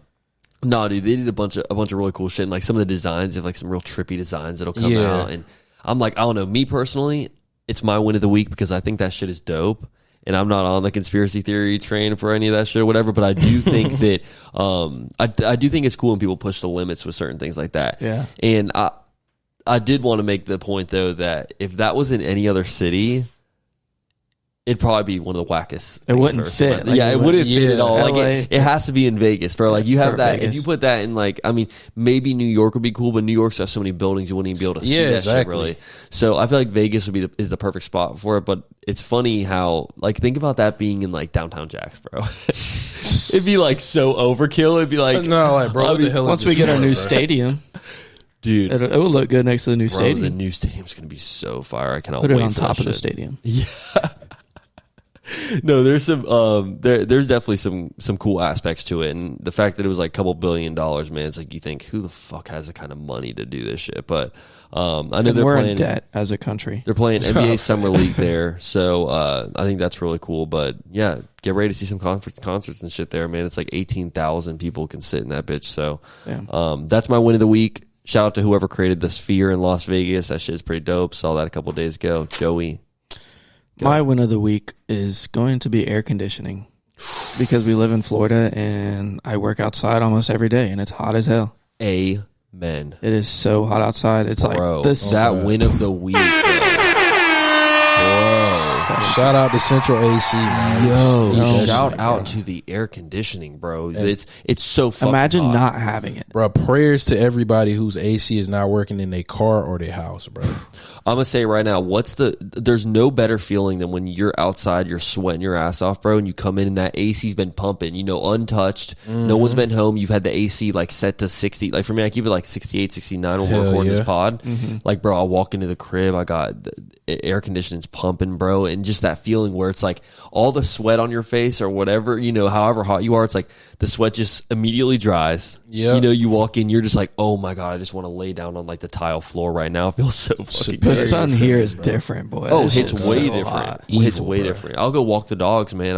dude, they did a bunch of really cool shit. And like some of the designs have like some real trippy designs that'll come out. And I'm like, I don't know, me personally, it's my win of the week because I think that shit is dope. And I'm not on the conspiracy theory train for any of that shit or whatever, but I do think that I do think it's cool when people push the limits with certain things like that. Yeah. And I did want to make the point though that if that was in any other city, it'd probably be one of the wackest. It wouldn't fit. Like, it wouldn't fit at all. LA. Like it has to be in Vegas, bro. Like you have that. Vegas. If you put that in, like, I mean, maybe New York would be cool, but New York's got so many buildings you wouldn't even be able to see that shit really. So I feel like Vegas is the perfect spot for it. But it's funny how, like, think about that being in like downtown Jacks, bro. It'd be like so overkill. It'd be like, no, like, bro. What the hell once we get our new stadium. Dude, it will look good next to the new stadium. The new stadium's gonna be so fire. I cannot put wait it on for top that of the shit. stadium. Yeah. No, there's some there's definitely some cool aspects to it, and the fact that it was like a couple $1 billion, man, it's like you think who the fuck has the kind of money to do this shit? But I know we're in debt as a country. They're playing NBA Summer League there, so I think that's really cool. But yeah, get ready to see some concerts and shit there, man. It's like 18,000 people can sit in that bitch. So that's my win of the week. Shout out to whoever created the Sphere in Las Vegas. That shit is pretty dope. Saw that a couple of days ago. Joey. My win of the week is going to be air conditioning because we live in Florida and I work outside almost every day and it's hot as hell. Amen. It is so hot outside. It's like this. That win of the week. Shout out to Central AC, man. Shout out to the air conditioning, bro. It's so fucking imagine hot. not having it, bro. Prayers to everybody whose AC is not working in their car or their house, bro. I'm gonna say right now, there's no better feeling than when you're outside, you're sweating your ass off, bro, and you come in and that AC's been pumping, untouched. Mm-hmm. No one's been home. You've had the AC like set to 60. Like for me, I keep it like 68, 69 when we're recording this pod. Mm-hmm. Like, bro, I walk into the crib, I got the air conditioning's pumping, bro, and just that feeling where it's like all the sweat on your face or whatever, however hot you are, it's like the sweat just immediately dries. Yeah. You walk in, you're just like, oh my God, I just want to lay down on like the tile floor right now. It feels so fucking good. The sun here is different, boy. Oh, it's way different. It's way different. I'll go walk the dogs, man.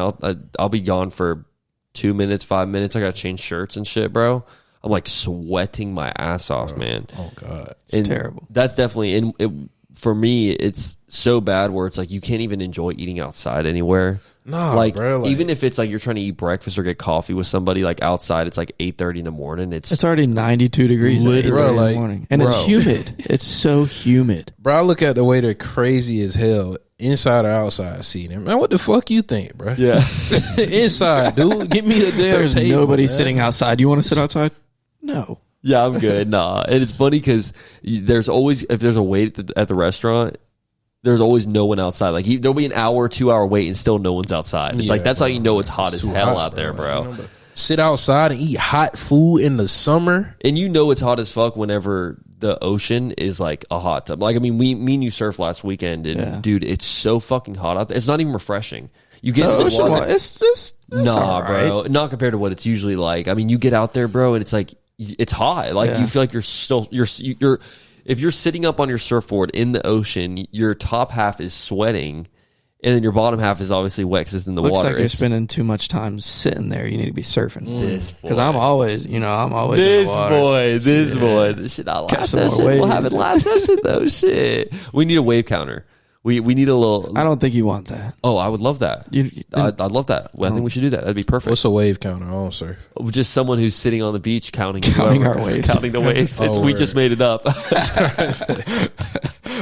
I'll be gone for 2 minutes, 5 minutes. I gotta change shirts and shit, bro. I'm like sweating my ass off, man. Oh God, it's terrible. That's definitely for me, it's so bad where it's like you can't even enjoy eating outside anywhere. Nah, like, bro. Like, even if it's like you're trying to eat breakfast or get coffee with somebody, like outside, it's like 8:30 in the morning. It's already 92 degrees at 8:30 in the morning. And it's humid. It's so humid. Bro, I look at the way they're crazy as hell. Inside or outside seating, man. What the fuck you think, bro? Yeah, inside, dude. Give me a damn. There's table, nobody man. sitting outside. You want to sit outside? No. yeah, I'm good. Nah, and it's funny because there's always, if there's a wait at the restaurant, there's always no one outside. Like there'll be an hour, 2 hour wait, and still no one's outside. It's like that's how you know it's hot as hell out there, bro. Sit outside and eat hot food in the summer, and you know it's hot as fuck whenever the ocean is like a hot tub. Like, I mean, me and you surfed last weekend, and dude, it's so fucking hot out there. It's not even refreshing. You get in the water. It's nah, right. bro. Not compared to what it's usually like. I mean, you get out there, bro, and it's like it's hot. Like you feel like you're if you're sitting up on your surfboard in the ocean, your top half is sweating. And then your bottom half is obviously wet because it's in the water. Looks like you're spending too much time sitting there. You need to be surfing. This boy. Because I'm always in the water. This boy. This shit not last session. We'll have it last session though. Shit. We need a wave counter. We need a little. I don't think you want that. Oh, I would love that. I'd love that. Well, I think we should do that. That'd be perfect. What's a wave counter? I don't, sir. Just someone who's sitting on the beach counting our waves. counting the waves. We just made it up.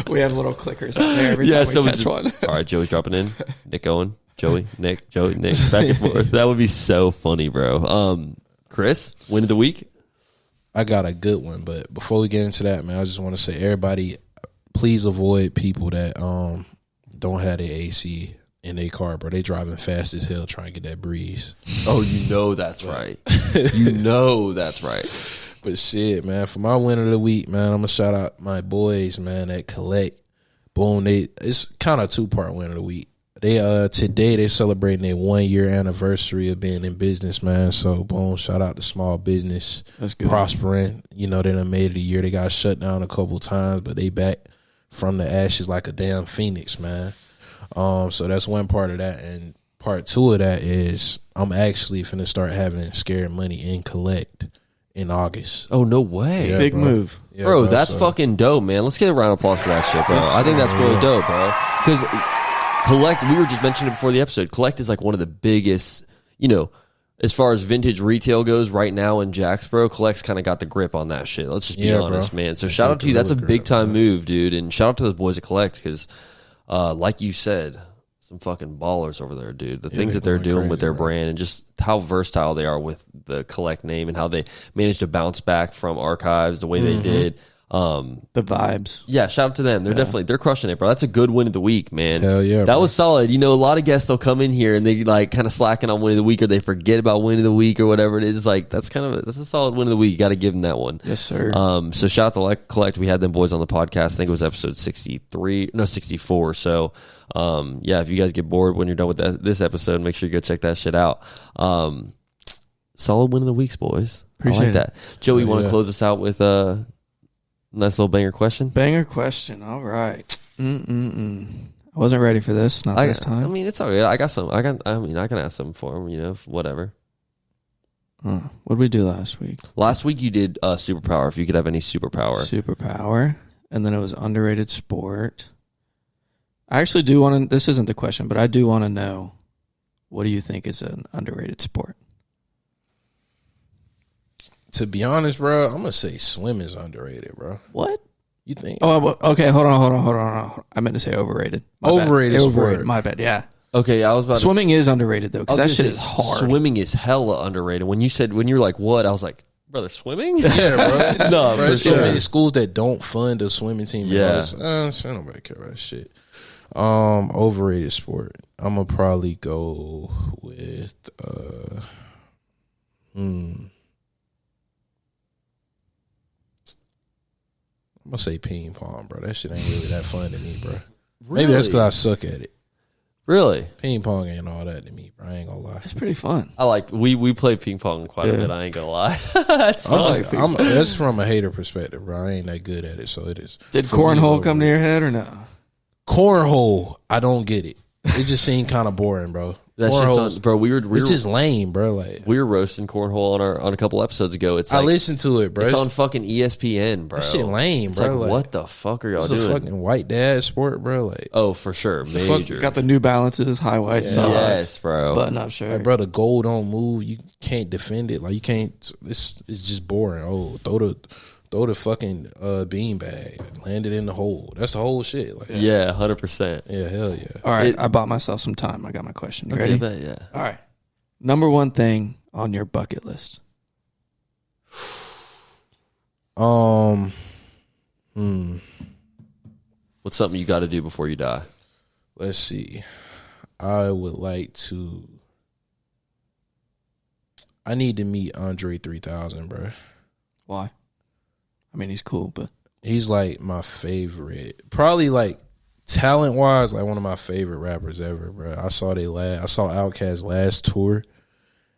We have little clickers out there every time we catch one. All right, Joey's dropping in. Nick going. Joey, Nick, back and forth. That would be so funny, bro. Chris, win of the week? I got a good one, but before we get into that, man, I just want to say, everybody, please avoid people that don't have their AC in their car, bro. They driving fast as hell trying to get that breeze. Oh, you know that's right. You know that's right. But shit, man, for my win of the week, man, I'm gonna shout out my boys, man, at Collect. Boom, it's kind of 2-part win of the week. They today they celebrating their 1 year anniversary of being in business, man. So boom, shout out to small business. That's good. Prospering. You know, they done made it a year. They got shut down a couple times, but they back from the ashes like a damn phoenix, man. So that's one part of that. And part 2 of that is I'm actually finna start having Scared Money in Collect in August. Oh, no way. Yeah, big move. Yeah, bro, that's fucking dope, man. Let's get a round of applause for that shit, bro. I think that's really dope, bro. Because Collect, we were just mentioning it before the episode, Collect is like one of the biggest, you know, as far as vintage retail goes right now in Jacksboro, Collect's kind of got the grip on that shit. Let's just be honest, man. So shout out to you. That's a big-time move, dude. And shout out to those boys at Collect because, like you said, some fucking ballers over there, dude. The things that they're doing with their brand and just how versatile they are with the Collect name and how they managed to bounce back from archives the way they did. The vibes. Yeah, shout out to them. They're crushing it, bro. That's a good win of the week, man. Hell yeah, that was solid. You know, a lot of guests will come in here and they like kind of slacking on win of the week or they forget about win of the week or whatever it is. Like that's a solid win of the week. You got to give them that one. Yes, sir. So shout out to Collect. We had them boys on the podcast. I think it was episode 64. So yeah, if you guys get bored when you're done with this episode, make sure you go check that shit out. Solid win of the weeks, boys. Appreciate I like that. Joey, you want to yeah. close us out with nice little banger question? Banger question. All right. I wasn't ready for this. Not this time. I mean, it's all good. I got some. I can ask some for him. You know, whatever. What did we do last week? Last week you did superpower. If you could have any superpower. Superpower, and then it was underrated sport. I actually do want to. This isn't the question, but I do want to know. What do you think is an underrated sport? To be honest, bro, I'm gonna say swimming is underrated, bro. What? You think? Oh, okay. Hold on. I meant to say overrated. Overrated sport. My bad. Yeah. Okay, I was about swimming is underrated though because that shit is hard. Swimming is hella underrated. When you were like, what? I was like, brother, swimming? Yeah, bro. No, bro, for so sure. many schools that don't fund a swimming team. Yeah. Nobody care about that shit. Overrated sport. I'm gonna probably go with I'm gonna say ping pong, bro. That shit ain't really that fun to me, bro. Maybe that's because I suck at it. Really? Ping pong ain't all that to me, bro. I ain't gonna lie. It's pretty fun. I like we play ping pong quite a bit. I ain't gonna lie. That's from a hater perspective, bro. I ain't that good at it, so it is. Did cornhole come to your head or no? Cornhole, I don't get it. It just seemed kind of boring, bro. That shit's on, bro. It's just lame, bro. Like we were roasting cornhole on a couple episodes ago. It's like, I listened to it, bro. It's on fucking ESPN, bro. That shit lame, it's bro. Like, what the fuck are y'all doing? It's a fucking white dad sport, bro. Like, oh, for sure, major. Got the New Balances, high white socks. Yes, bro. Button up shirt. Like, bro, the goal don't move. You can't defend it. Like, you can't. It's just boring. Oh, throw the fucking beanbag, land it in the hole. That's the whole shit. Like, yeah, 100%. Yeah, hell yeah. All right, I bought myself some time. I got my question. You ready? Yeah. All right. Number one thing on your bucket list. What's something you got to do before you die? Let's see. I would like to. I need to meet Andre 3000, bro. Why? I mean, he's cool, but he's like my favorite. Probably like talent wise, like one of my favorite rappers ever, bro. I saw Outkast's last tour.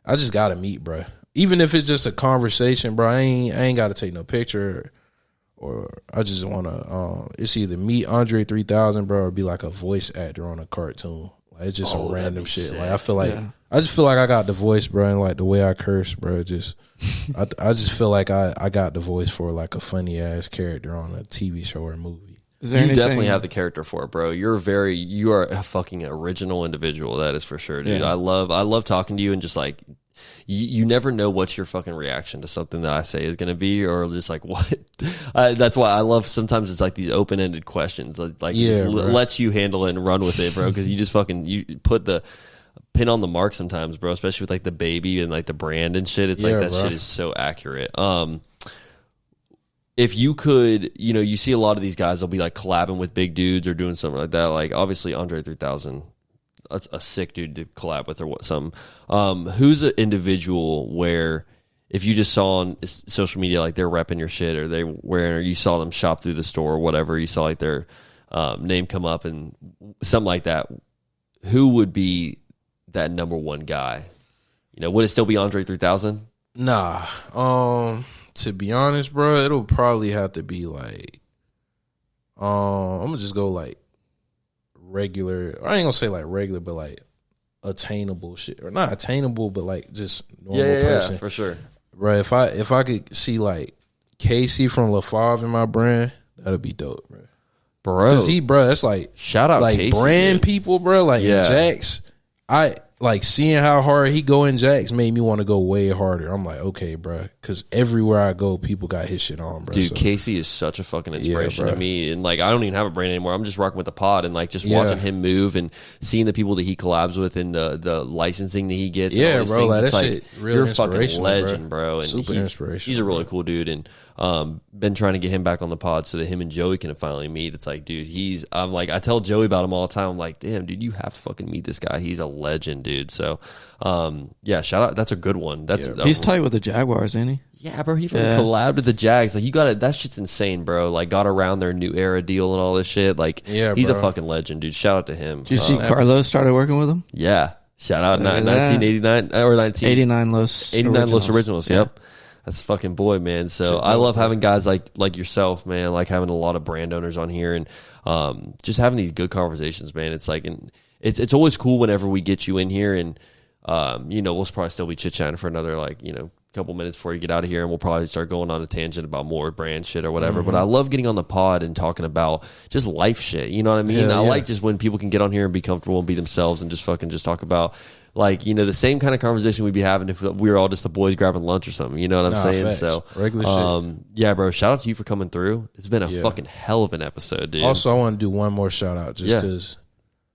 I just gotta meet, bro. Even if it's just a conversation, bro. I ain't gotta take no picture, or I just wanna. It's either meet Andre 3000, bro, or be like a voice actor on a cartoon. Like, it's just some random shit. Sick. Like I feel like I just feel like I got the voice, bro, and like the way I curse, bro. Just I just feel like I got the voice for like a funny ass character on a TV show or movie. You definitely have the character for it, bro. You are a fucking original individual. That is for sure, dude. Yeah. I love talking to you, and just like you never know what your fucking reaction to something that I say is going to be, or just like what. That's why I love sometimes it's like these open ended questions, like lets you handle it and run with it, bro. Because you just fucking you put the pin on the mark sometimes, bro. Especially with like the baby and like the brand and shit. It's like that shit is so accurate. If you could, you see a lot of these guys, they'll be like collabing with big dudes or doing something like that. Like obviously Andre 3000, that's a sick dude to collab with or something. Who's an individual where if you just saw on social media, like they're repping your shit or or you saw them shop through the store or whatever, you saw like their name come up and something like that, who would be that number one guy? Would it still be Andre 3000? Nah. To be honest, bro, it'll probably have to be like, I'm gonna just go like regular. I ain't gonna say like regular, but like attainable shit, or not attainable, but like just normal person. Yeah, for sure. Bro, if I could see like Casey from La Fave in my brand, that'd be dope, bro. Because that's like shout out like Casey, brand dude. people, bro. Like in Jax, I like seeing how hard he go in Jax made me want to go way harder. I'm like, okay, bro, because everywhere I go, people got his shit on, bro. Dude, Casey is such a fucking inspiration to me, and like I don't even have a brand anymore. I'm just rocking with the pod, and like just watching him move and seeing the people that he collabs with and the licensing that he gets. Yeah, and all these bro, things. like, It's that shit real you're a fucking inspirational, legend, bro. And super inspirational. He's a really cool dude, and been trying to get him back on the pod so that him and Joey can finally meet. It's like, dude, I'm like, I tell Joey about him all the time. I'm like, damn, dude, you have to fucking meet this guy. He's a legend, dude. So, shout out. That's a good one. He's tight with the Jaguars, ain't he? Yeah, bro. He collabed with the Jags. Like, you got it. That shit's insane, bro. Like, got around their new era deal and all this shit. Like, he's a fucking legend, dude. Shout out to him. Did you see Carlos started working with him? Yeah. Shout out 1989 or 89 Los Originals. Yep. That's fucking boy, man. So I love having guys like yourself, man, like having a lot of brand owners on here and just having these good conversations, man. It's like, and it's always cool whenever we get you in here and, we'll probably still be chit-chatting for another, couple minutes before you get out of here, and we'll probably start going on a tangent about more brand shit or whatever. But I love getting on the pod and talking about just life shit. You know what I mean? I like just when people can get on here and be comfortable and be themselves and just fucking just talk about the same kind of conversation we'd be having if we were all just the boys grabbing lunch or something. You know what I'm saying? Facts. So regular shit. Yeah, bro. Shout out to you for coming through. It's been a fucking hell of an episode, dude. Also, I want to do one more shout out just because.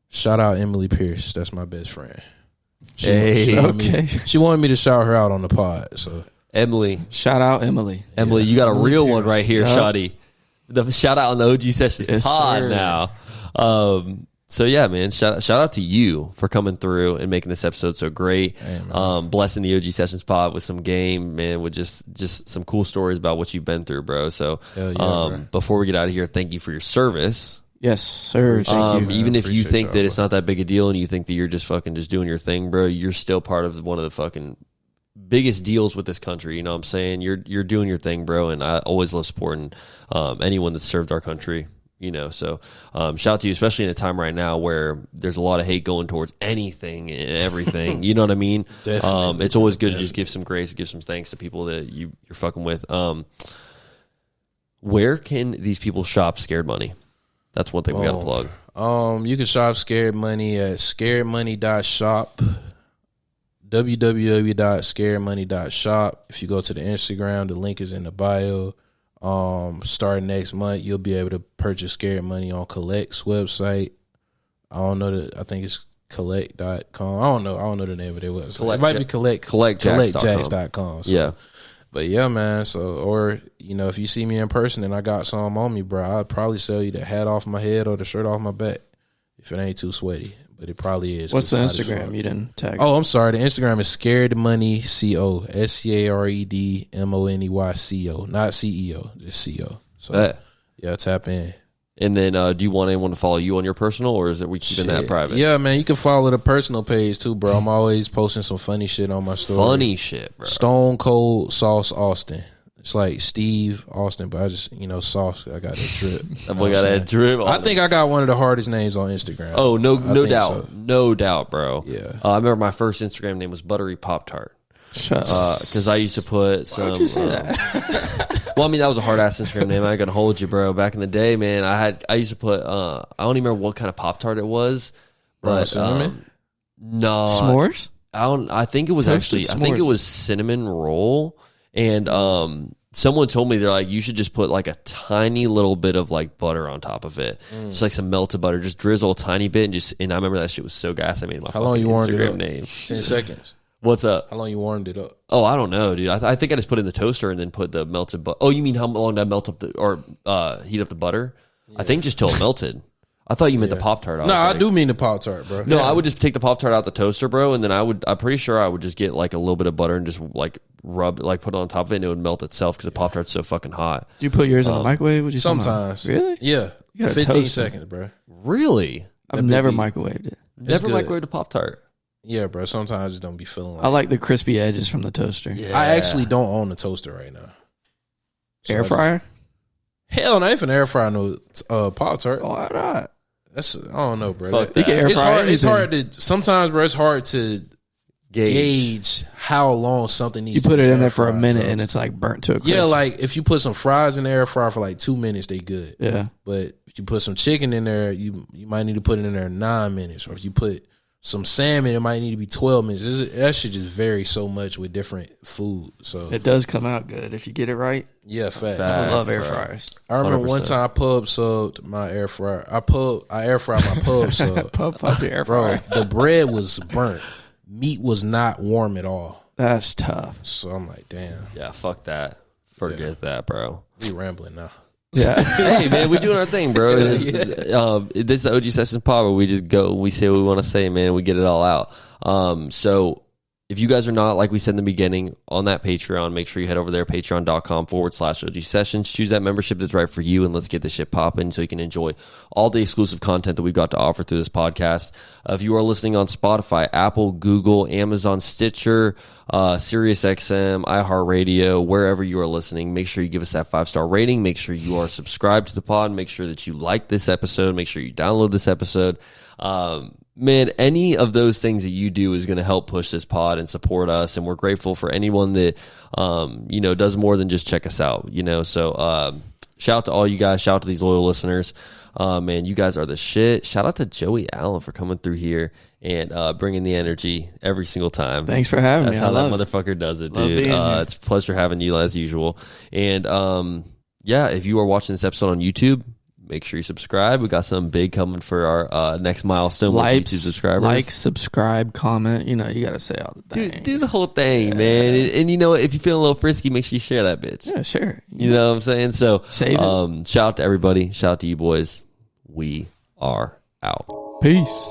Shout out Emily Pierce. That's my best friend. She wanted me to shout her out on the pod. So Emily, shout out Emily. Emily, you got a real one right here, Shotty. The shout out on the OG Sessions pod now. So yeah, man, shout out to you for coming through and making this episode so great. Hey, blessing the OG Sessions pod with some game, man, with just some cool stories about what you've been through, bro. So before we get out of here, thank you for your service. Yes, sir. Thank you. Even if you think that it's not that big a deal and you think that you're just fucking just doing your thing, bro, you're still part of one of the fucking biggest deals with this country. You know what I'm saying? You're doing your thing, bro, and I always love supporting anyone that served our country. you know. So shout out to you, especially in a time right now where there's a lot of hate going towards anything and everything. You know what I mean? Definitely. It's always good to just give some grace, give some thanks to people that you're fucking with. Where can these people shop Scared Money? That's one thing we got to plug. You can shop Scared Money at scaredmoney.shop, www.scaredmoney.shop. If you go to the Instagram, the link is in the bio. Starting next month, you'll be able to purchase Scared Money on Collect's website. I don't know I think it's collect.com. I don't know the name of their website. It might be collectjacks.com. So. Yeah. But yeah, man. So, or, you know, if you see me in person and I got some on me, bro, I'd probably sell you the hat off my head or the shirt off my back if it ain't too sweaty. But it probably is. What's the Instagram? You didn't tag. Oh, I'm sorry. The Instagram is Scared Money CO, SCAREDMONEYCO, not CEO, just CO. So yeah, tap in. And then, do you want anyone to follow you on your personal, or is it we keeping that private? Yeah, man, you can follow the personal page too, bro. I'm always posting some funny shit on my story. Funny shit, bro. Stone Cold Sauce Austin. It's like Steve Austin, but I just, you know, Sauce. I got that drip. That boy got that drip. I think I got one of the hardest names on Instagram. Oh, no doubt. So. No doubt, bro. Yeah. I remember my first Instagram name was Buttery Pop Tart. Shut up. Because I used to put some. Why would you say that? Well, I mean, that was a hard ass Instagram name. I ain't gonna hold you, bro. Back in the day, man, I used to put. I don't even remember what kind of Pop Tart it was, but cinnamon? no S'mores? I think it was Toasted actually. I think it s'mores. was cinnamon roll, and someone told me they're like, you should just put like a tiny little bit of like butter on top of it, just like some melted butter, just drizzle a tiny bit, and I remember that shit was so gas. I made my How long you warmed Instagram it up? name. 10 seconds. What's up? How long you warmed it up? Oh, I don't know, dude. I think I just put it in the toaster and then put the melted butter. Oh, you mean how long did I melt up heat up the butter? Yeah. I think just till it melted. I thought you meant the Pop-Tart. No, I do mean the Pop-Tart, bro. No, I would just take the Pop-Tart out the toaster, bro, and then I'm pretty sure I would just get like a little bit of butter and just like put it on top of it and it would melt itself because the Pop-Tart's so fucking hot. Do you put yours in the microwave? Would you Sometimes. Really? Yeah. You gotta 15 toast it. seconds, bro. Really? I've never microwaved it. Never good. microwaved a Pop-Tart. Yeah, bro. Sometimes I just don't be feeling like I like the crispy edges from the toaster. Yeah. I actually don't own a toaster right now. So Air fryer? Hell no, I ain't finna air fry no Pop-Tart. Why not? That's, I don't know, bro. Fuck You can air It's fry hard. It's anything. hard to sometimes, bro. It's hard to gauge how long something needs. You to put be it in air there for a fried, minute bro. and it's like burnt to a crisp. Yeah, like if you put some fries in the air fryer for like 2 minutes, they good. Yeah. But if you put some chicken in there, you might need to put it in there 9 minutes. Or if you put some salmon, it might need to be 12 minutes. That should just vary so much with different food. So It does come out good if you get it right. yeah, fact. I love air bro. fryers. I remember 100%. one time I pub subbed my air fryer. I air fried my pub sub. Pub the air Bro, fryer. the bread was burnt. Meat was not warm at all. That's tough. So I'm like, damn, Yeah, fuck that. Forget that, bro. we rambling now. Yeah. Hey, man, we doing our thing, bro. This is the OG Sessions pod where we just go, we say what we want to say, man, and we get it all out. So if you guys are not, like we said in the beginning, on that Patreon, make sure you head over there, patreon.com/OG Sessions. Choose that membership that's right for you, and let's get this shit popping so you can enjoy all the exclusive content that we've got to offer through this podcast. If you are listening on Spotify, Apple, Google, Amazon, Stitcher, SiriusXM, iHeartRadio, wherever you are listening, make sure you give us that 5-star rating. Make sure you are subscribed to the pod. Make sure that you like this episode. Make sure you download this episode. Man, any of those things that you do is going to help push this pod and support us. And we're grateful for anyone that, does more than just check us out, So, shout out to all you guys. Shout out to these loyal listeners. Man, you guys are the shit. Shout out to Joey Allen for coming through here and bringing the energy every single time. Thanks for having That's me. how I that love it. motherfucker does it, Love dude. being here. It's a pleasure having you as usual. And, if you are watching this episode on YouTube, make sure you subscribe. We got something big coming for our next milestone with YouTube subscribers. Like, subscribe, comment. You got to say all the things. Do the whole thing, man. And if you feel a little frisky, make sure you share that bitch. Yeah, sure. You know what I'm saying? So, Save it. shout out to everybody. Shout out to you boys. We are out. Peace.